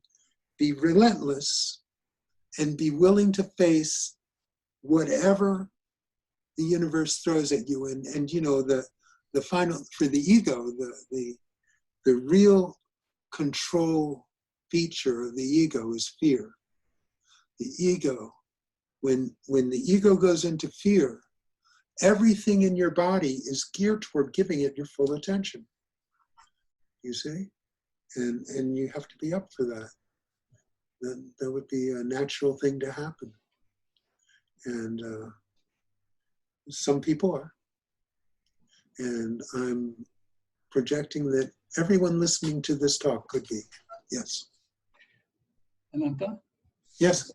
be relentless and be willing to face whatever the universe throws at you. And you know, the final, for the ego, the real control feature of the ego is fear. The ego, when the ego goes into fear, everything in your body is geared toward giving it your full attention. You see? And you have to be up for that. That would be a natural thing to happen. And some people are. And I'm projecting that everyone listening to this talk could be. Yes. Ananta, Yes.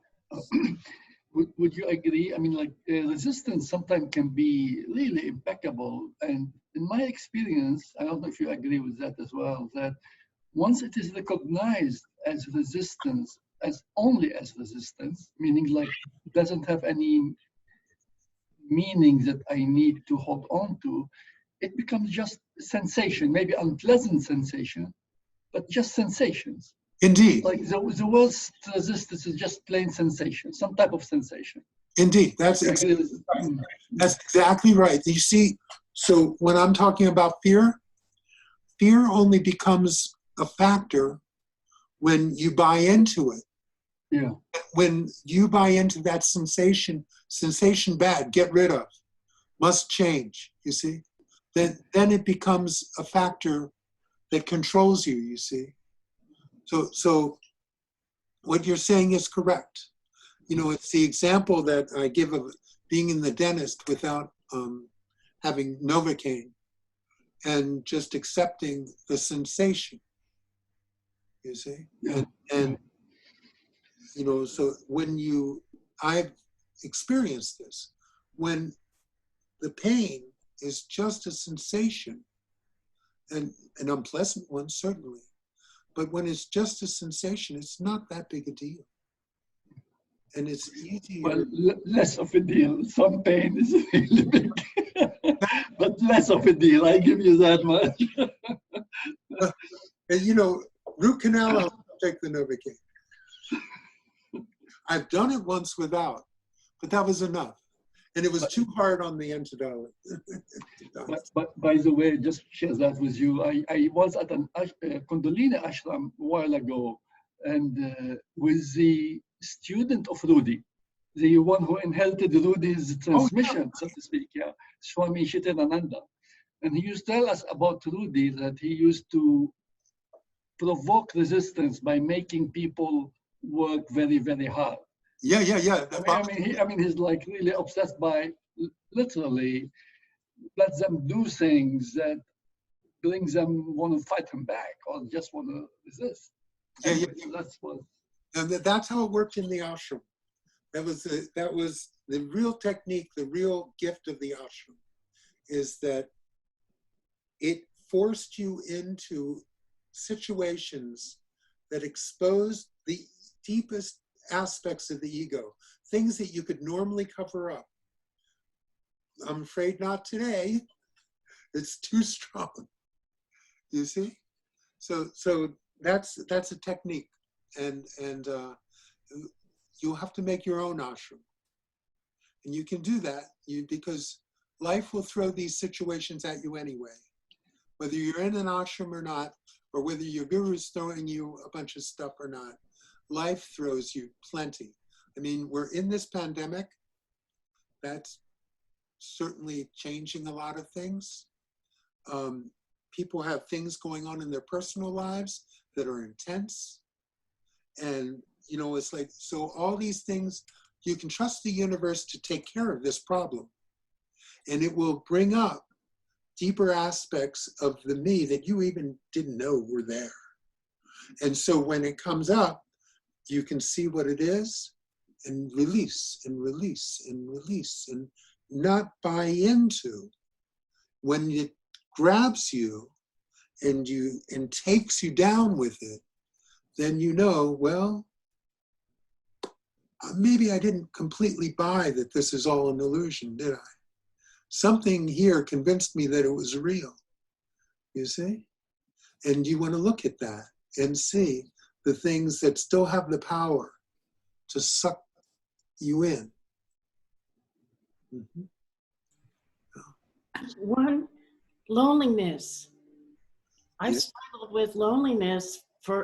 would you agree? I mean, like resistance sometimes can be really impeccable. And in my experience, I don't know if you agree with that as well, that once it is recognized as resistance, as only as resistance, meaning like it doesn't have any meaning that I need to hold on to, it becomes just sensation, maybe unpleasant sensation, but just sensations. Indeed. Like the worst resistance is just plain sensation, some type of sensation. Indeed. That's exactly right. You see, so when I'm talking about fear, fear only becomes a factor when you buy into it. Yeah. When you buy into that sensation bad, get rid of, must change, you see? Then it becomes a factor that controls you, you see? So what you're saying is correct. You know, it's the example that I give of being in the dentist without having Novocaine and just accepting the sensation, you see? Yeah. And you know, so I've experienced this, when the pain is just a sensation, and an unpleasant one, certainly, but when it's just a sensation, it's not that big a deal. And it's easier. Well, less of a deal. Some pain is really big, but less of a deal. I give you that much. And you know, root canal, I'll take the Novocaine. I've done it once without, but that was enough. And it was too hard on the antidollar. But by the way, just share that with you. I was at an Kundalini ashram a while ago, and with the student of Rudy, the one who inherited Rudy's transmission, so to speak, Swami Chidananda. And he used to tell us about Rudy that he used to provoke resistance by making people work very, very hard. Yeah. I mean, he's like really obsessed by literally let them do things that brings them want to fight him back or just want to resist. Yeah. That's what. And that's how it worked in the ashram. That was the real technique, the real gift of the ashram, is that it forced you into situations that exposed the deepest aspects of the ego, things that you could normally cover up. I'm afraid not today. It's too strong. You see? So that's a technique, and you'll have to make your own ashram, and you can do that because life will throw these situations at you anyway, whether you're in an ashram or not, or whether your guru is throwing you a bunch of stuff or not. Life throws you plenty. I mean, we're in this pandemic. That's certainly changing a lot of things. People have things going on in their personal lives that are intense. And, you know, it's like, so all these things, you can trust the universe to take care of this problem. And it will bring up deeper aspects of the me that you even didn't know were there. And so when it comes up, you can see what it is, and release and release and release, and not buy into. When it grabs you and takes you down with it, then you know, well, maybe I didn't completely buy that this is all an illusion, did I? Something here convinced me that it was real, you see? And you want to look at that and see the things that still have the power to suck you in. Mm-hmm. One, loneliness. I Yeah. struggled with loneliness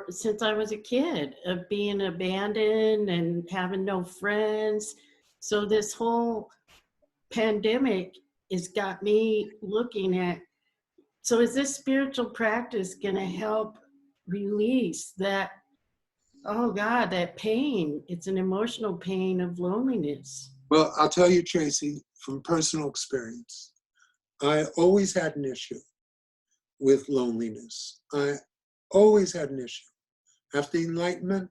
since I was a kid, of being abandoned and having no friends. So this whole pandemic has got me looking at, so is this spiritual practice going to help release that, oh God, that pain? It's an emotional pain of loneliness. Well, I'll tell you, Tracy, from personal experience, I always had an issue with loneliness. I always had an issue. After enlightenment,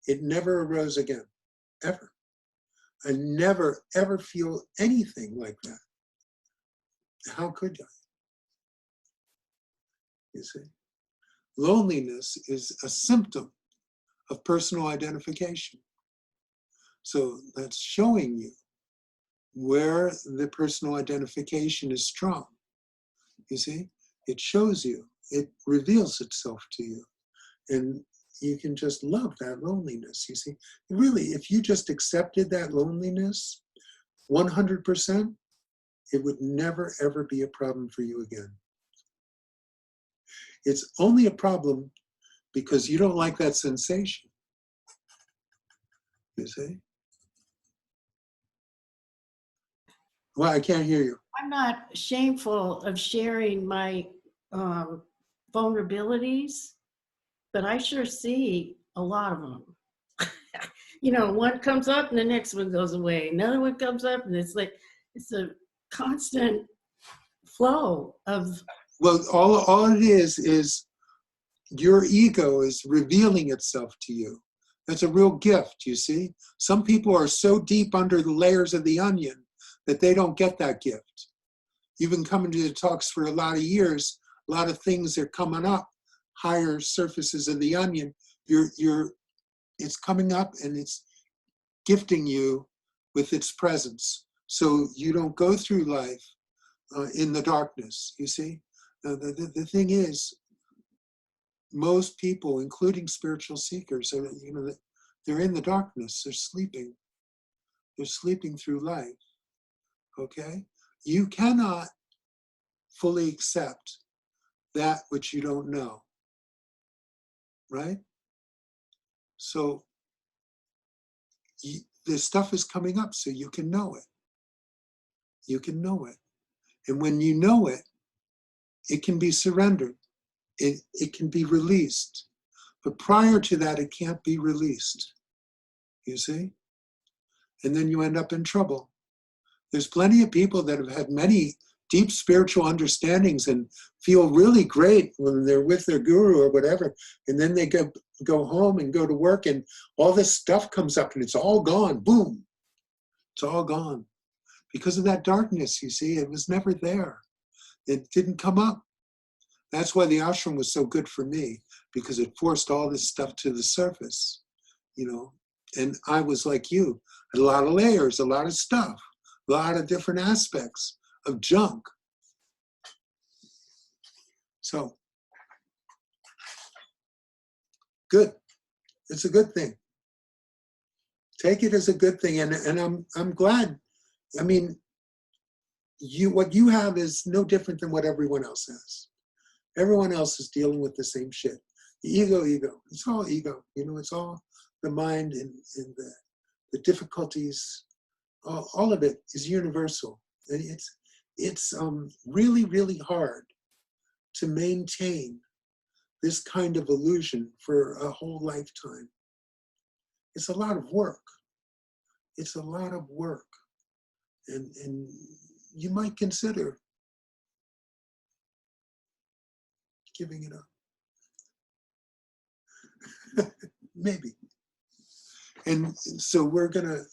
it never arose again, ever. I never, ever feel anything like that. How could I? You see? Loneliness is a symptom of personal identification. So that's showing you where the personal identification is strong. You see? It shows you, it reveals itself to you. And you can just love that loneliness, you see? Really, if you just accepted that loneliness 100%, it would never, ever be a problem for you again. It's only a problem because you don't like that sensation, you see? Well, I can't hear you. I'm not shameful of sharing my vulnerabilities, but I sure see a lot of them. You know, one comes up and the next one goes away. Another one comes up and it's like, it's a constant flow of. Well, all it is your ego is revealing itself to you. That's a real gift, you see? Some people are so deep under the layers of the onion that they don't get that gift. You've been coming to the talks for a lot of years. A lot of things are coming up, higher surfaces of the onion. It's coming up and it's gifting you with its presence. So you don't go through life in the darkness, you see? The thing is, most people, including spiritual seekers, are, they're in the darkness. They're sleeping. They're sleeping through life. Okay? You cannot fully accept that which you don't know. Right? So this stuff is coming up so you can know it. You can know it. And when you know it, it can be surrendered. It can be released. But prior to that, it can't be released. You see? And then you end up in trouble. There's plenty of people that have had many deep spiritual understandings and feel really great when they're with their guru or whatever. And then they go home and go to work and all this stuff comes up and it's all gone. Boom. It's all gone. Because of that darkness, you see, it was never there. It didn't come up. That's why the ashram was so good for me, because it forced all this stuff to the surface, And I was like you, a lot of layers, a lot of stuff, a lot of different aspects of junk. So, good. It's a good thing. Take it as a good thing, and I'm glad. I mean, what you have is no different than what everyone else has. Everyone else is dealing with the same shit. The ego. It's all ego. It's all the mind and the difficulties. All of it is universal. And it's really, really hard to maintain this kind of illusion for a whole lifetime. It's a lot of work. It's a lot of work. And you might consider giving it up. Maybe. And so we're gonna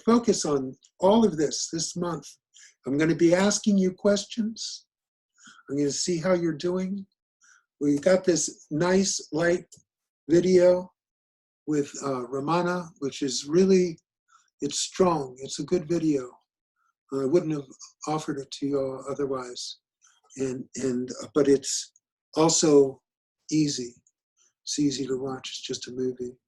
focus on all of this month. I'm gonna be asking you questions. I'm gonna see how you're doing. We've got this nice light video with Ramana, which is really, it's strong. It's a good video. I wouldn't have offered it to you otherwise. But it's also easy. It's easy to watch. It's just a movie.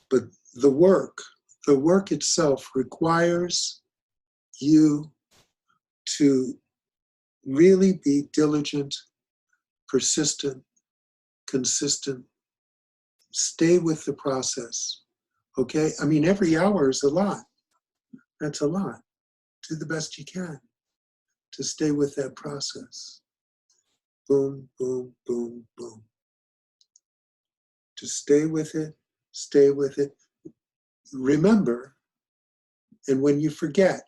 But the work itself requires you to really be diligent, persistent, consistent. Stay with the process. Okay? I mean, every hour is a lot. That's a lot. Do the best you can to stay with that process. Boom, boom, boom, boom. To stay with it, stay with it. Remember, and when you forget,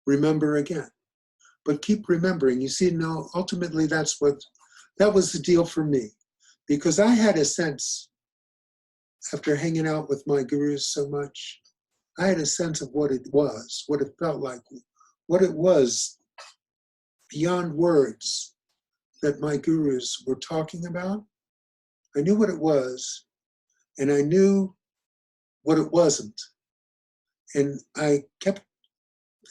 remember again. But keep remembering. You see, no, ultimately that was the deal for me. Because I had a sense, after hanging out with my gurus so much, I had a sense of what it was, what it felt like, what it was beyond words that my gurus were talking about. I knew what it was, and I knew what it wasn't. And I kept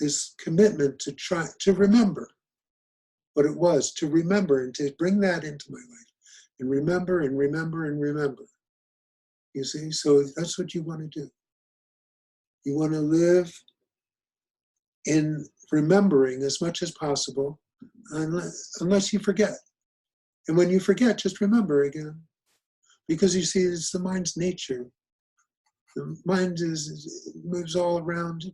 this commitment to try to remember what it was, to remember and to bring that into my life, and remember and remember and remember. You see, so that's what you want to do. You want to live in remembering as much as possible, unless you forget. And when you forget, just remember again. Because you see, it's the mind's nature. The mind moves all around.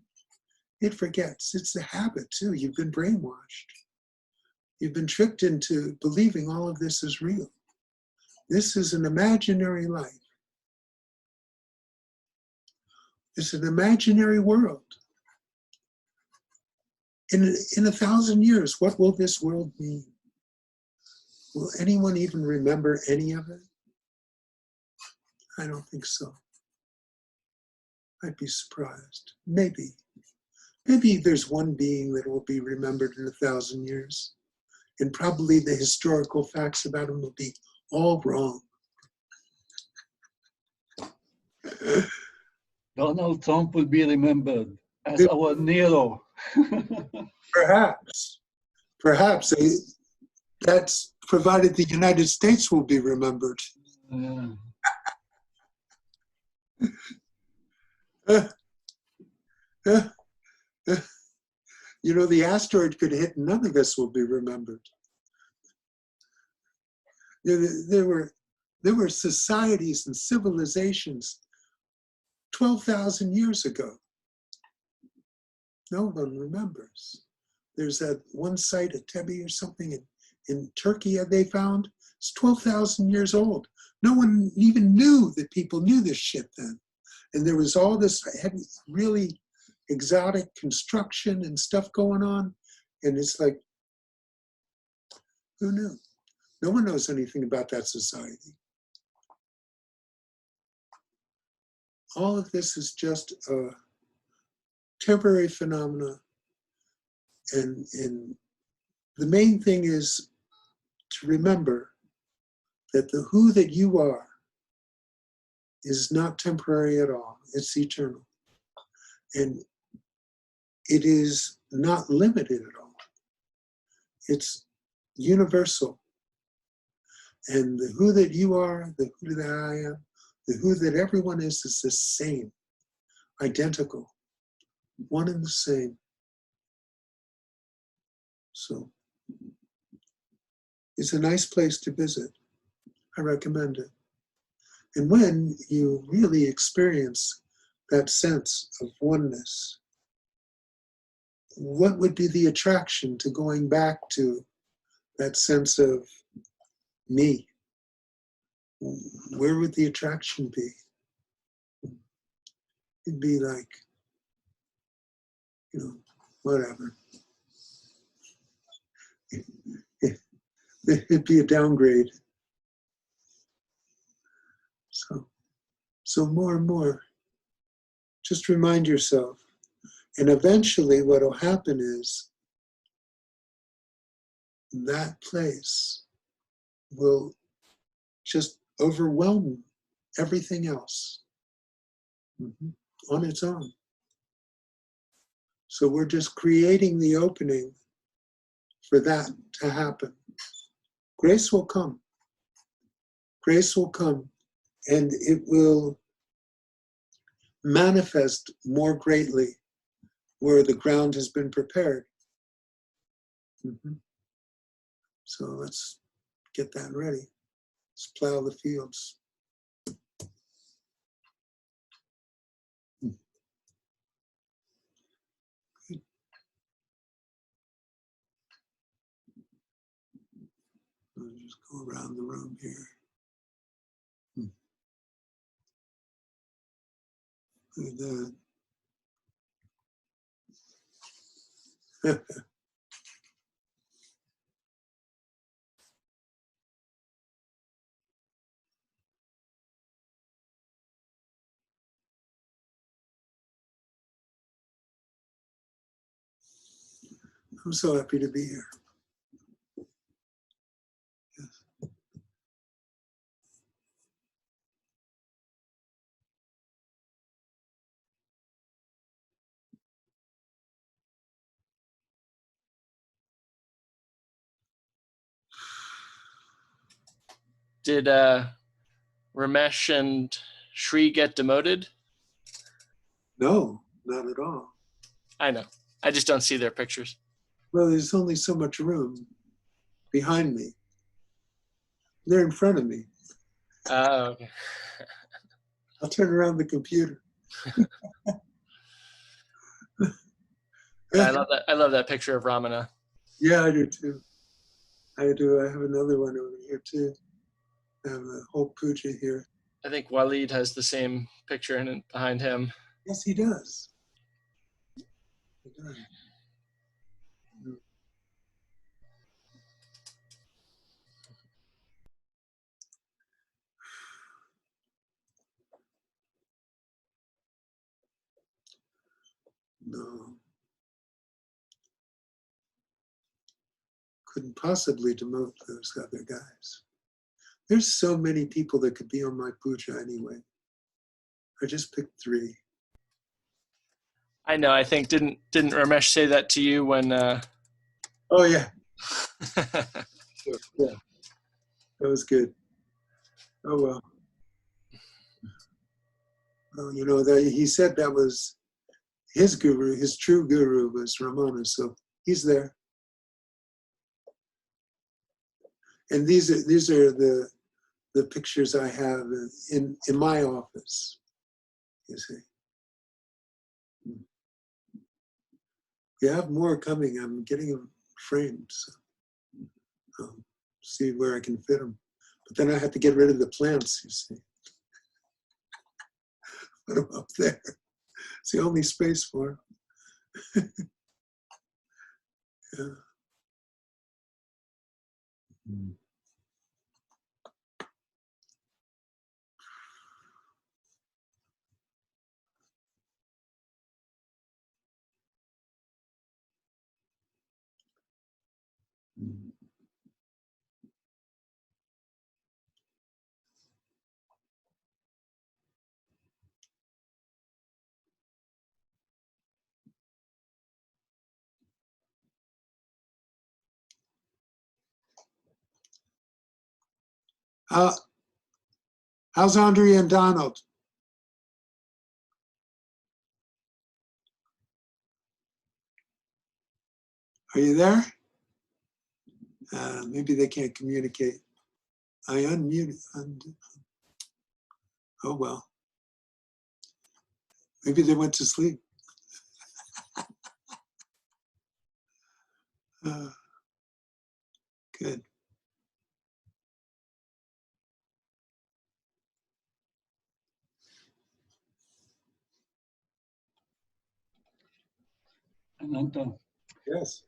It forgets. It's the habit too. You've been brainwashed. You've been tricked into believing all of this is real. This is an imaginary life. It's an imaginary world. In 1,000 years, what will this world mean? Will anyone even remember any of it? I don't think so. I'd be surprised. Maybe. Maybe there's one being that will be remembered in 1,000 years. And probably the historical facts about him will be all wrong. Donald Trump will be remembered as our Nero. Perhaps. Perhaps. That's provided the United States will be remembered. You know, the asteroid could hit and none of us will be remembered. There were societies and civilizations 12,000 years ago. No one remembers. There's that one site at Tebi or something in Turkey they found. It's 12,000 years old. No one even knew that people knew this shit then. And there was all this heavy, really exotic construction and stuff going on. And it's like, who knew? No one knows anything about that society. All of this is just a temporary phenomena. And the main thing is to remember that the who that you are is not temporary at all. It's eternal. And it is not limited at all. It's universal. And the who that you are, the who that I am, the who that everyone is the same, identical, one and the same. So it's a nice place to visit. I recommend it. And when you really experience that sense of oneness, what would be the attraction to going back to that sense of me? Where would the attraction be? It'd be like, whatever. It'd be a downgrade. So more and more, just remind yourself. And eventually what will happen is that place will just overwhelm everything else on its own. So we're just creating the opening for that to happen. Grace will come. Grace will come, and it will manifest more greatly where the ground has been prepared. So let's get that ready. Let's plow the fields. I'll just go around the room here. Look at that. I'm so happy to be here. Yes. Did Ramesh and Shree get demoted? No, not at all. I know. I just don't see their pictures. Well, there's only so much room behind me. They're in front of me. Okay. I'll turn around the computer. I love that. I love that picture of Ramana. Yeah, I do too. I do. I have another one over here too. I have a whole puja here. I think Waleed has the same picture in behind him. Yes, he does. He does. No. Couldn't possibly demote those other guys. There's so many people that could be on my puja anyway. I just picked 3. I know. I think didn't Ramesh say that to you when? Oh yeah. Sure. Yeah. That was good. Oh well. Oh, you know that he said that was his guru, his true guru was Ramana, so he's there. And these are the pictures I have in my office. You see. We have more coming. I'm getting them framed. So see where I can fit them. But then I have to get rid of the plants, you see. Put them up there. It's the only space for them. Yeah. How's Andrea and Donald? Are you there? Maybe they can't communicate. I unmuted. Oh well. Maybe they went to sleep. Good. Ananta, Yes.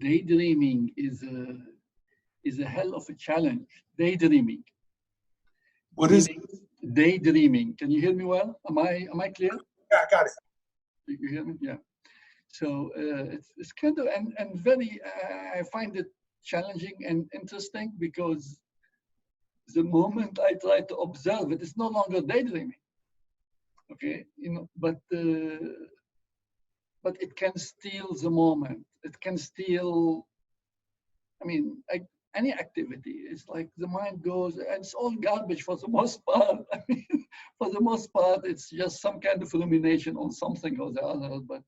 daydreaming is a hell of a challenge. Daydreaming. What is? Daydreaming? Can you hear me well? Am I clear? Yeah, I got it. You hear me? Yeah. So it's kind of and very. I find it challenging and interesting because the moment I try to observe it, it's no longer daydreaming. Okay, but it can steal the moment. It can steal. I mean, any activity. It's like the mind goes, and it's all garbage for the most part. I mean, for the most part, it's just some kind of rumination on something or the other. But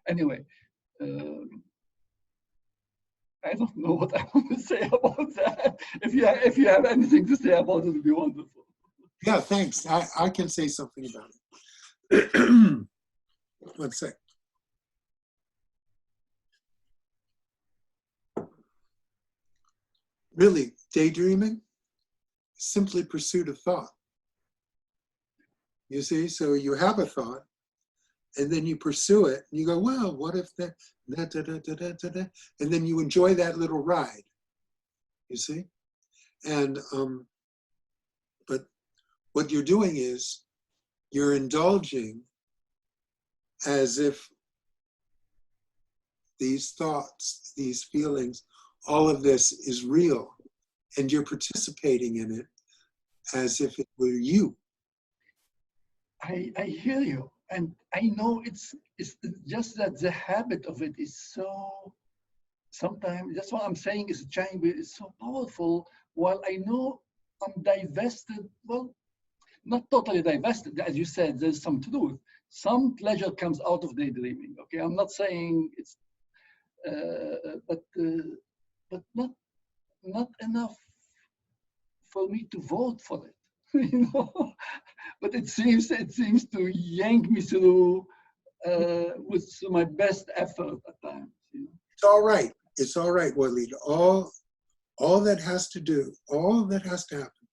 anyway. I don't know what I want to say about that. If you have anything to say about it, it'd be wonderful. Yeah, thanks. I can say something about it. One sec. Really, daydreaming, simply pursuit of thought. You see, so you have a thought, and then you pursue it, and you go, well, what if that, da, da, da, da, da, da, and then you enjoy that little ride, you see? And, but what you're doing is you're indulging as if these thoughts, these feelings, all of this is real, and you're participating in it as if it were you. I hear you, and I know it's just that the habit of it is so. Sometimes that's what I'm saying is it's so powerful. While I know I'm divested, well, not totally divested, as you said. There's some truth. Some pleasure comes out of daydreaming. Okay, I'm not saying it's, but not enough for me to vote for it. You know, but it seems to yank me through with my best effort at times. You know? It's all right. It's all right, Walid. All that has to do, all that has to happen,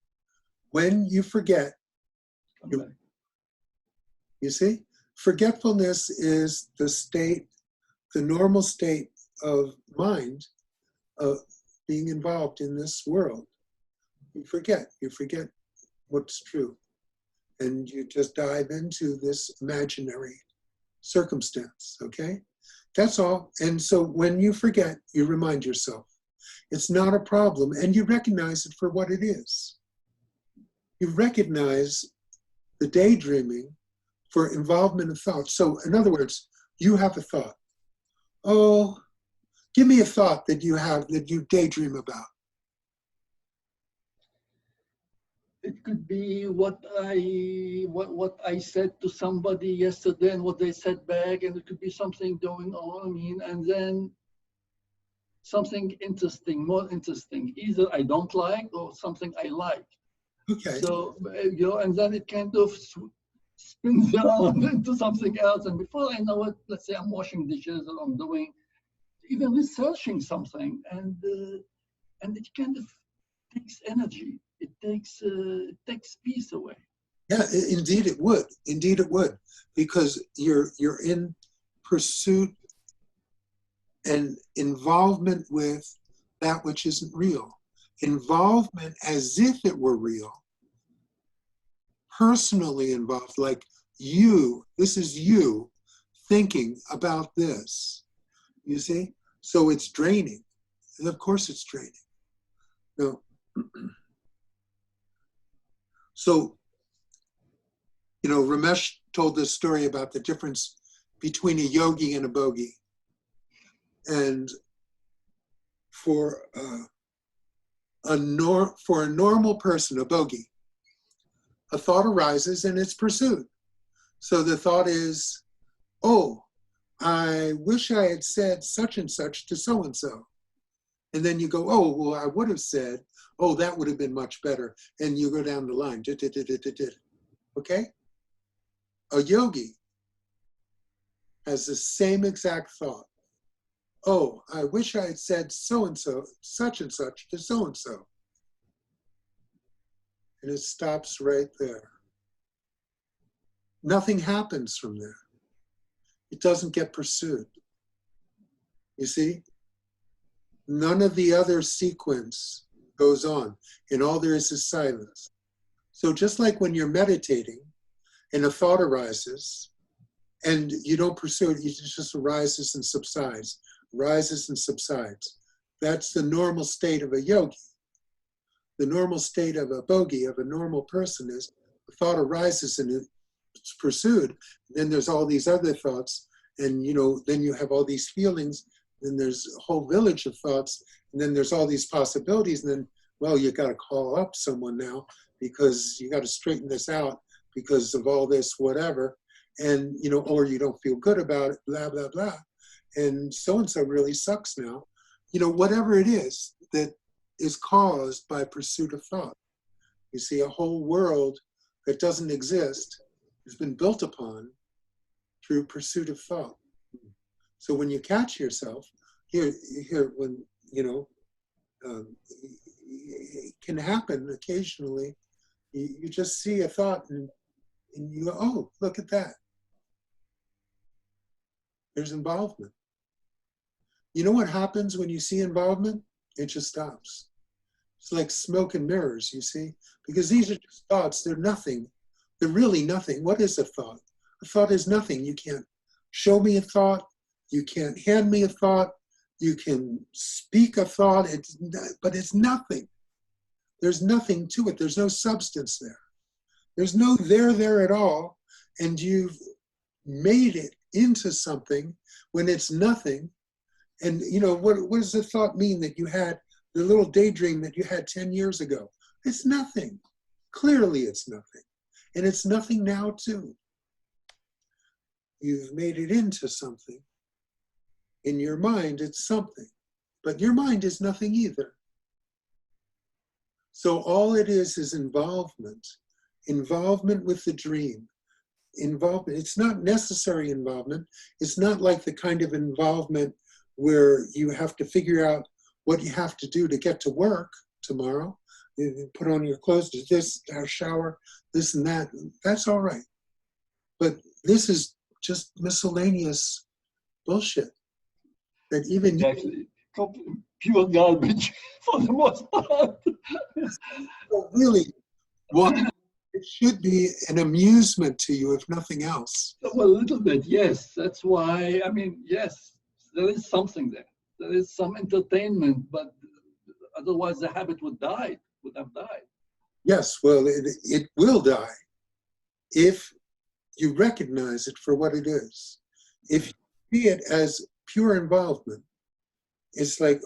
when you forget, you see, forgetfulness is the state, the normal state of mind of being involved in this world. You forget what's true. And you just dive into this imaginary circumstance, okay? That's all. And so when you forget, you remind yourself. It's not a problem, and you recognize it for what it is. You recognize the daydreaming for involvement in thought. So in other words, you have a thought. Oh, give me a thought that you have, that you daydream about. It could be what I said to somebody yesterday and what they said back, and it could be something going on. I mean, and then something interesting, more interesting. Either I don't like or something I like. Okay. So and then it kind of spins around into something else. And before I know it, let's say I'm washing dishes or I'm doing, even researching something, and it kind of takes energy. It takes peace away. Yeah, indeed it would. Indeed it would, because you're in pursuit and involvement with that which isn't real. Involvement as if it were real. Personally involved, like this is you thinking about this. You see? So it's draining. And of course it's draining. No. So, Ramesh told this story about the difference between a yogi and a bogey. And for a normal person, a bogey, a thought arises and it's pursued. So the thought is, oh, I wish I had said such and such to so-and-so. And then you go, oh, well, I would have said, oh, that would have been much better. And you go down the line. Okay? A yogi has the same exact thought. Oh, I wish I had said so-and-so, such and such to so-and-so. And it stops right there. Nothing happens from there. It doesn't get pursued. You see? None of the other sequence goes on, and all there is silence. So just like when you're meditating and a thought arises, and you don't pursue it, it just arises and subsides, rises and subsides. That's the normal state of a yogi. The normal state of a bogi, of a normal person, is the thought arises and it's pursued. Then there's all these other thoughts, and then you have all these feelings. Then there's a whole village of thoughts, and then there's all these possibilities. And then, well, you got to call up someone now because you got to straighten this out because of all this, whatever. And, or you don't feel good about it, blah, blah, blah. And so-and-so really sucks now. Whatever it is that is caused by pursuit of thought. You see, a whole world that doesn't exist has been built upon through pursuit of thought. So when you catch yourself, here when, it can happen occasionally, you just see a thought and you go, oh, look at that. There's involvement. You know what happens when you see involvement? It just stops. It's like smoke and mirrors, you see? Because these are just thoughts, they're nothing. They're really nothing. What is a thought? A thought is nothing. You can't show me a thought. You can't hand me a thought. You can speak a thought, but it's nothing. There's nothing to it. There's no substance there. There's no there at all. And you've made it into something when it's nothing. And what does the thought mean that you had, the little daydream that you had 10 years ago? It's nothing. Clearly it's nothing. And it's nothing now too. You've made it into something. In your mind, it's something. But your mind is nothing either. So all it is involvement. Involvement with the dream. Involvement. It's not necessary involvement. It's not like the kind of involvement where you have to figure out what you have to do to get to work tomorrow. You put on your clothes, do this, have a shower, this and that. That's all right. But this is just miscellaneous bullshit. That even Exactly. Pure garbage for the most part. Really, it should be an amusement to you, if nothing else. Well, a little bit, yes. That's why, yes, there is something there. There is some entertainment, but otherwise the habit would have died. Yes, well, it will die if you recognize it for what it is. If you see it as pure involvement, it's like,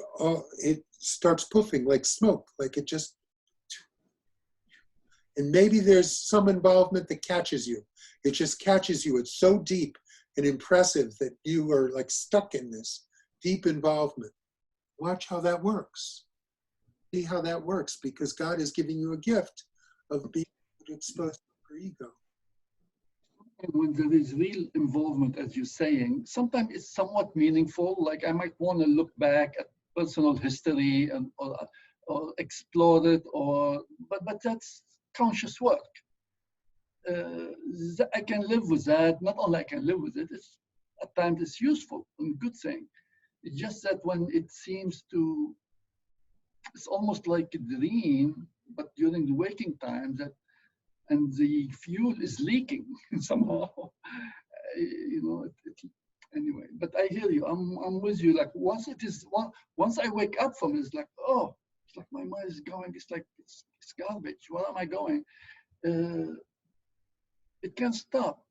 it starts puffing like smoke, like it just, and maybe there's some involvement that catches you. It just catches you. It's so deep and impressive that you are like stuck in this deep involvement. Watch how that works. See how that works, because God is giving you a gift of being exposed to your ego. And when there is real involvement, as you're saying, sometimes it's somewhat meaningful. Like I might want to look back at personal history and or explore it, but that's conscious work. I can live with that. Not only I can live with it, at times it's useful and a good thing. It's just that when it seems to, it's almost like a dream, but during the waking time, and the fuel is leaking somehow. Anyway, but I hear you. I'm with you. Like once I wake up from it, it's like, oh, it's like my mind is going. It's like it's garbage. Where am I going? It can stop.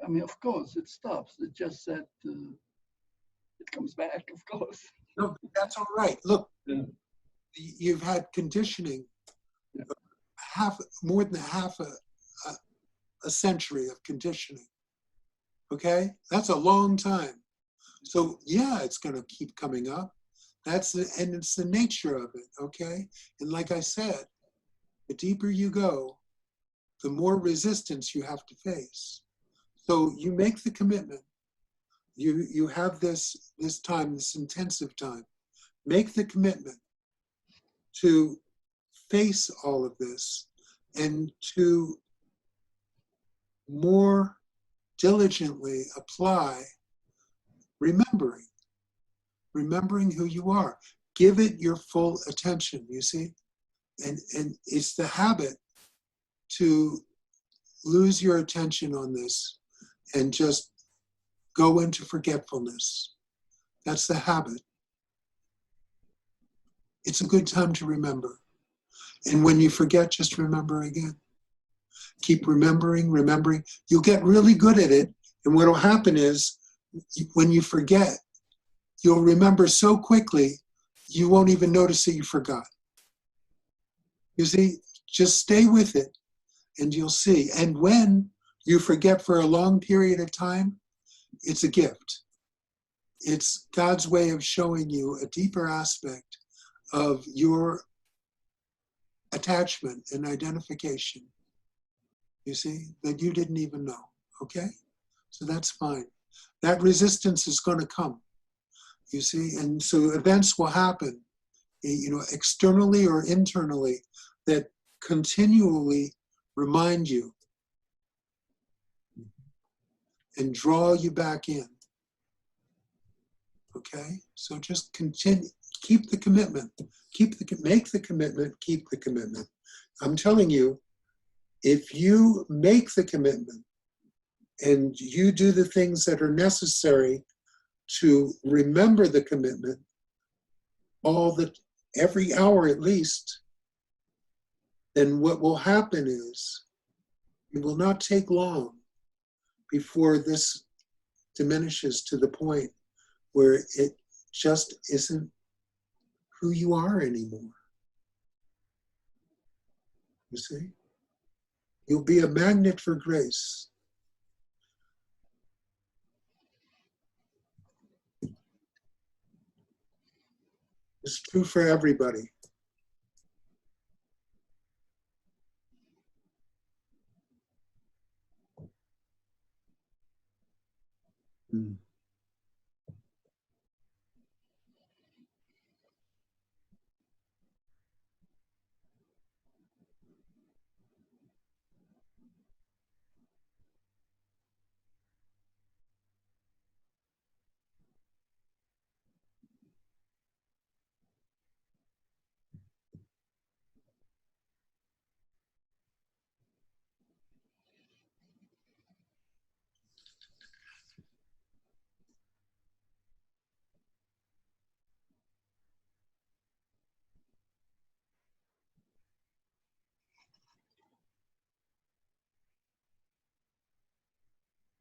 Of course, it stops. It's just that it comes back, of course. No, that's all right. Look, Yeah. You've had conditioning, more than half a century of conditioning. Okay, that's a long time. So yeah, it's going to keep coming up. And it's the nature of it. Okay, and like I said, the deeper you go, the more resistance you have to face. So you make the commitment. You have this time, this intensive time. Make the commitment to face all of this and to more diligently apply remembering. remembering who you are. Give it your full attention, you see? And it's the habit to lose your attention on this and just go into forgetfulness. That's the habit. It's a good time to remember. And when you forget, just remember again. Keep remembering. You'll get really good at it. And what will happen is, when you forget, you'll remember so quickly, you won't even notice that you forgot. You see, just stay with it and you'll see. And when you forget for a long period of time, it's a gift. It's God's way of showing you a deeper aspect of your attachment and identification, you see, that you didn't even know, okay? So that's fine. That resistance is going to come, you see, and so events will happen, externally or internally, that continually remind you and draw you back in, okay? So just continue, keep the commitment, make the commitment, keep the commitment. I'm telling you, if you make the commitment and you do the things that are necessary to remember the commitment, every hour at least, then what will happen is it will not take long before this diminishes to the point where it just isn't who you are anymore. You see? You'll be a magnet for grace. It's true for everybody. Mm.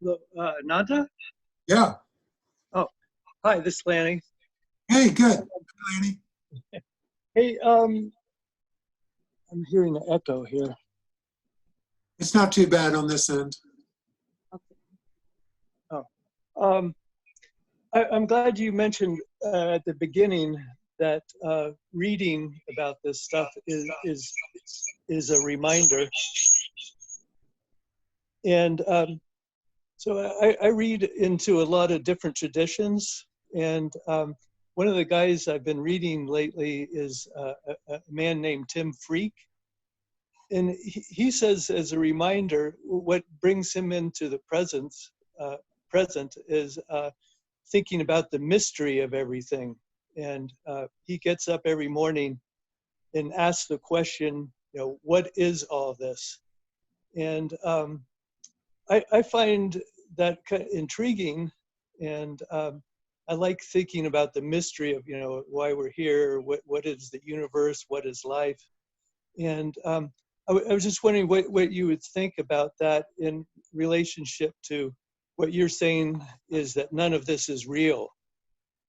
Hello, Ananta? Yeah. Oh, hi, this is Lanny. Hey, good. Lanny. Hey, I'm hearing an echo here. It's not too bad on this end. Oh, I'm glad you mentioned at the beginning that reading about this stuff is a reminder. And so I read into a lot of different traditions, and one of the guys I've been reading lately is a man named Tim Freak. And he says, as a reminder, what brings him into the present is thinking about the mystery of everything. And he gets up every morning and asks the question, what is all this? And I find that kind of intriguing, and I like thinking about the mystery of, why we're here, what is the universe, what is life. And I was just wondering what you would think about that in relationship to what you're saying is that none of this is real.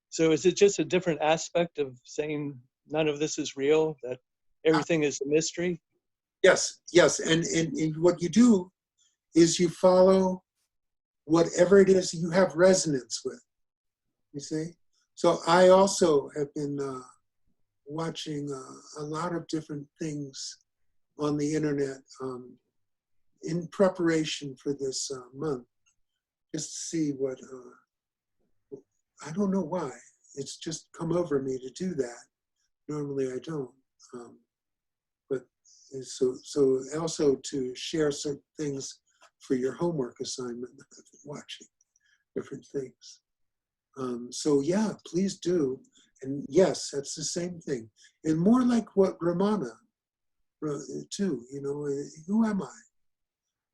So is it just a different aspect of saying none of this is real, that everything is a mystery? Yes. And what you do is you follow whatever it is you have resonance with, you see? So I also have been watching a lot of different things on the internet in preparation for this month, just to see what, I don't know why, it's just come over me to do that. Normally I don't. But so also to share certain things for your homework assignment. I've been watching different things. So yeah, please do. And yes, that's the same thing. And more like what Ramana too, you know, who am I?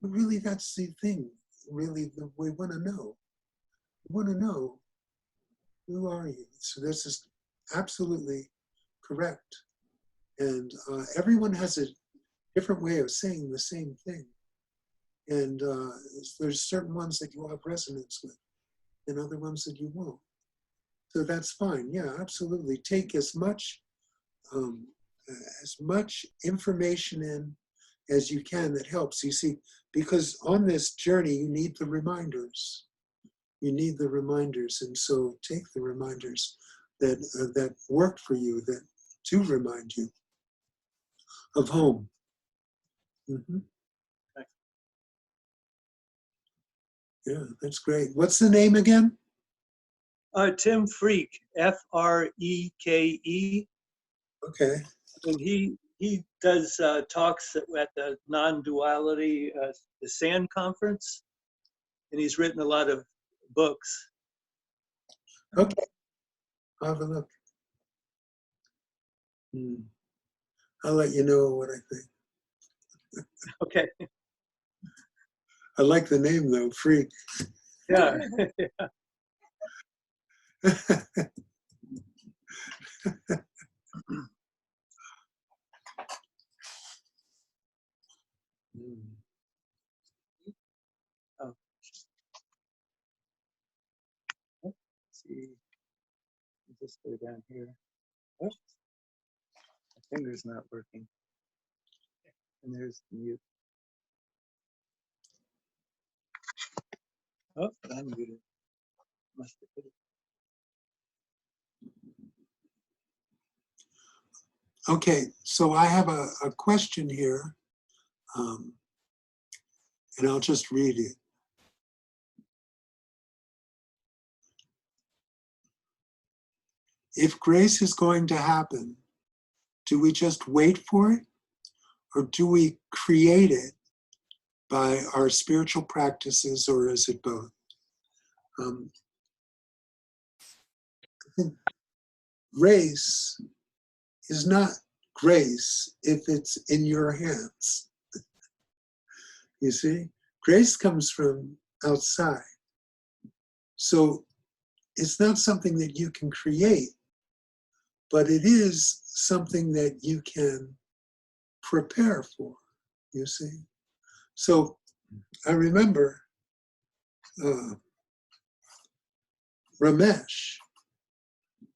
But really, that's the thing. Really, we want to know. We want to know, who are you? So this is absolutely correct. And everyone has a different way of saying the same thing. And there's certain ones that you'll have resonance with and other ones that you won't. So that's fine. Yeah, absolutely. Take as much information in as you can that helps. You see, because on this journey, you need the reminders. You need the reminders. And so take the reminders that work for you, that to remind you of home. Mm-hmm. Yeah, that's great. What's the name again? Tim Freak, Freke. Okay. And he does talks at the non-duality, the SAND conference, and he's written a lot of books. Okay. I'll have a look. I'll let you know what I think. Okay. I like the name though, Freak. Yeah. Oh. Let's see. Just go down here. Oh, my finger's not working. And there's the mute. Oh, I'm muted. Must have put it. Okay, so I have a question here, and I'll just read it. If grace is going to happen, do we just wait for it, or do we create it by our spiritual practices, or is it both? I think grace is not grace if it's in your hands. You see, grace comes from outside. So it's not something that you can create, but it is something that you can prepare for, you see. So I remember Ramesh.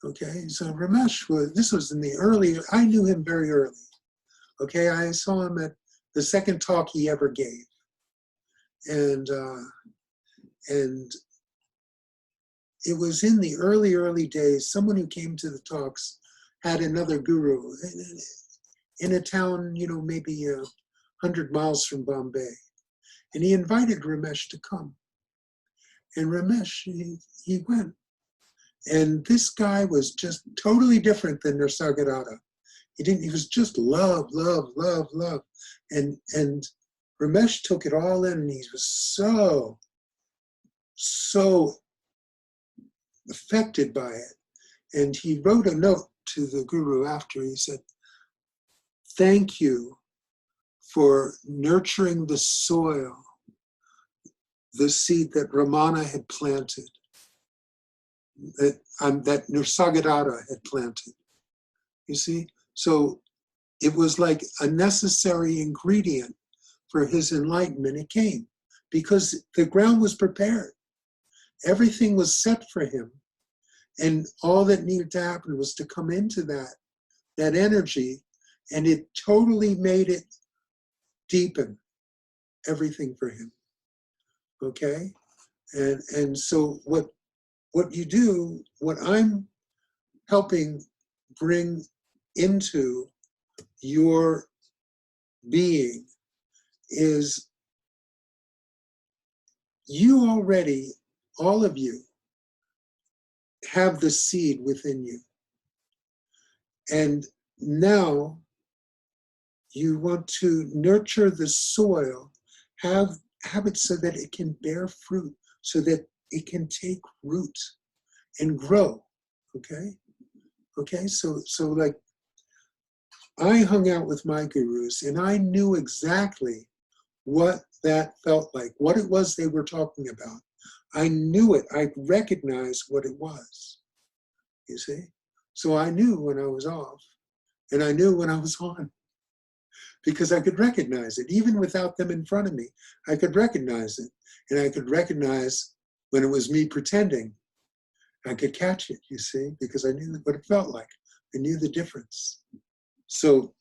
Okay, so Ramesh this was in the early, I knew him very early. Okay, I saw him at the second talk he ever gave. And it was in the early days, someone who came to the talks had another guru in a town, you know, maybe 100 miles from Bombay. And he invited Ramesh to come. And Ramesh, he went. And this guy was just totally different than Nisargadatta. He was just love. And Ramesh took it all in, and he was so affected by it. And he wrote a note to the guru after. He said, "Thank you for nurturing the soil, the seed that Ramana had planted, that Nisargadatta had planted." You see? So it was like a necessary ingredient for his enlightenment. It came because the ground was prepared. Everything was set for him. And all that needed to happen was to come into that energy, and it totally made it deepen everything for him. Okay? And so what you do, what I'm helping bring into your being is you already, all of you, have the seed within you. And now you want to nurture the soil, have it so that it can bear fruit, so that it can take root and grow. Okay? Okay, so like I hung out with my gurus and I knew exactly what that felt like, what it was they were talking about. I knew it. I recognized what it was. You see? So I knew when I was off and I knew when I was on because I could recognize it. Even without them in front of me, I could recognize it. And I could recognize when it was me pretending. I could catch it, you see, because I knew what it felt like. I knew the difference. So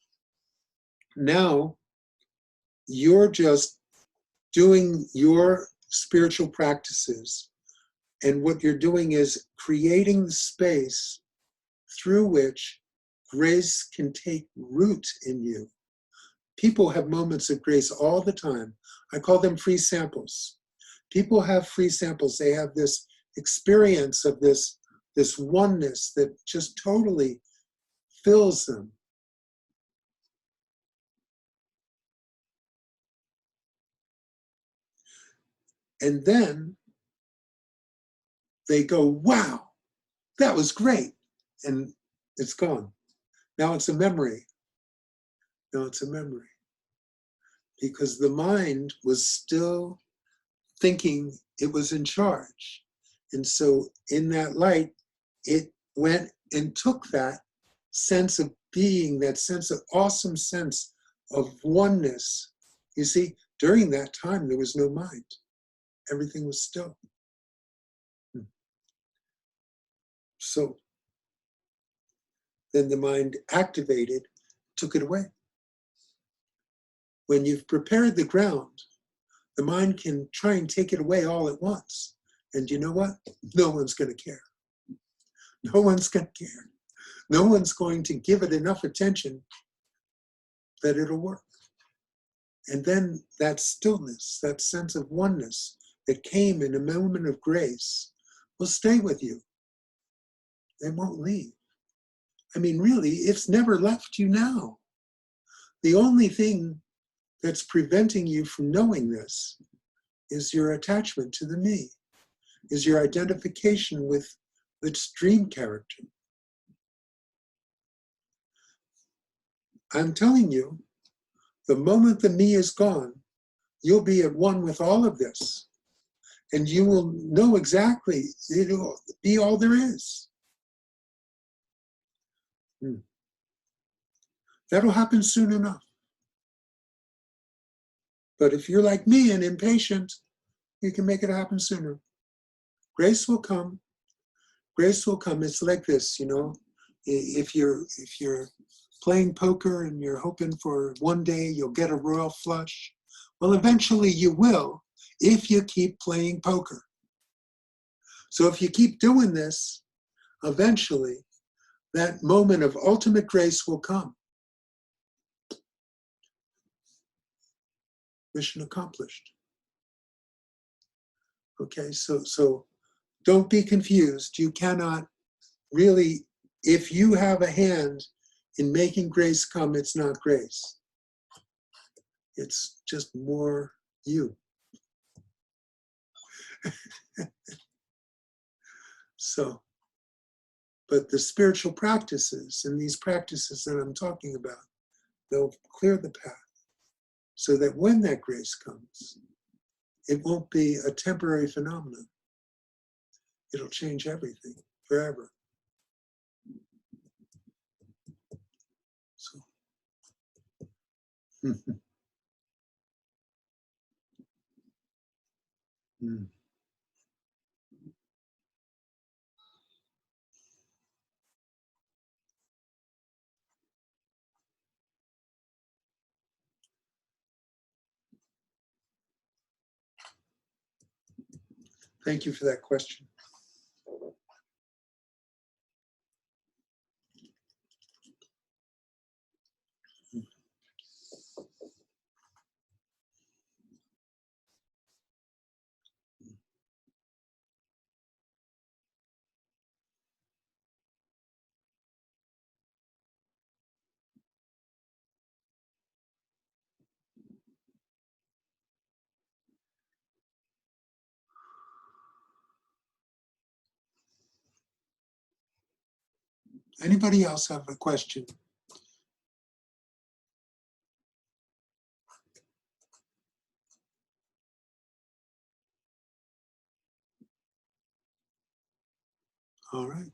now you're just doing your spiritual practices. And what you're doing is creating the space through which grace can take root in you. People have moments of grace all the time. I call them free samples. People have free samples. They have this experience of this oneness that just totally fills them. And then they go, wow, that was great. And it's gone. Now it's a memory. Now it's a memory. Because the mind was still thinking it was in charge. And so in that light, it went and took that sense of being, that sense of awesome sense of oneness. You see, during that time, there was no mind. Everything was still. So then the mind activated, took it away. When you've prepared the ground, the mind can try and take it away all at once. And you know what? No one's going to care. No one's going to care. No one's going to give it enough attention that it'll work. And then that stillness, that sense of oneness that came in a moment of grace will stay with you. They won't leave. I mean, really, it's never left you now. The only thing that's preventing you from knowing this is your attachment to the me, is your identification with its dream character. I'm telling you, the moment the me is gone, you'll be at one with all of this. And you will know exactly, it'll be all there is. That'll happen soon enough. But if you're like me and impatient, you can make it happen sooner. Grace will come. Grace will come. It's like this, you know. If you're playing poker and you're hoping for one day you'll get a royal flush, well, eventually you will if you keep playing poker. So if you keep doing this, eventually that moment of ultimate grace will come. Mission accomplished. Okay, so don't be confused. You cannot really, if you have a hand in making grace come, it's not grace. It's just more you. So, but the spiritual practices and these practices that I'm talking about, they'll clear the path so that when that grace comes, it won't be a temporary phenomenon. It'll change everything forever. So, Thank you for that question. Anybody else have a question? All right.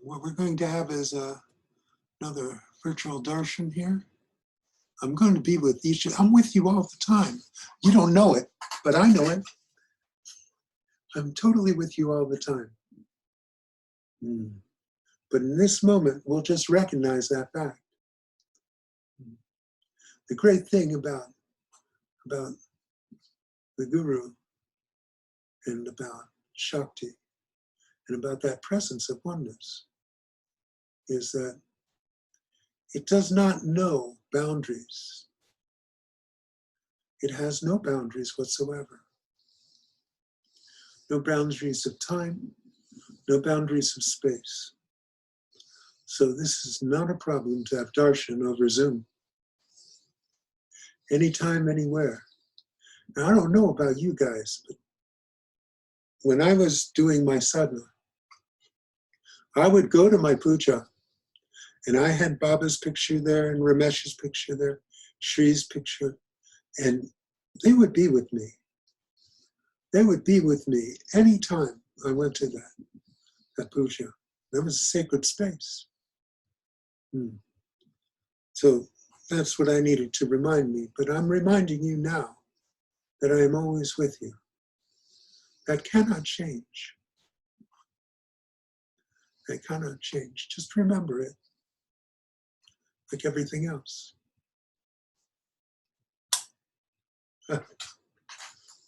What we're going to have is another virtual darshan here. I'm going to be with each. I'm with you all the time. You don't know it, but I know it. I'm totally with you all the time. But in this moment, we'll just recognize that fact. The great thing about the Guru and about Shakti and about that presence of oneness is that it does not know boundaries. It has no boundaries whatsoever. No boundaries of time, no boundaries of space. So this is not a problem to have darshan over Zoom. Anytime, anywhere. Now, I don't know about you guys, but when I was doing my sadhana, I would go to my puja, and I had Baba's picture there and Ramesh's picture there, Shree's picture, and they would be with me. They would be with me anytime I went to that puja. That was a sacred space. So that's what I needed to remind me. But I'm reminding you now that I am always with you. That cannot change. That cannot change. Just remember it, like everything else.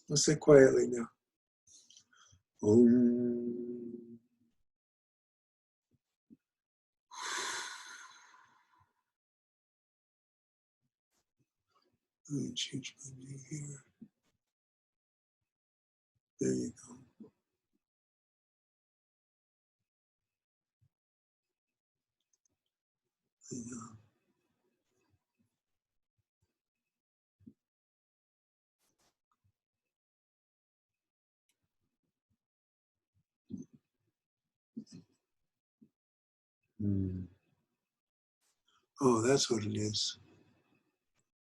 Let's say quietly now. Om. Let me change my view here. There you go. There you go. Oh, that's what it is.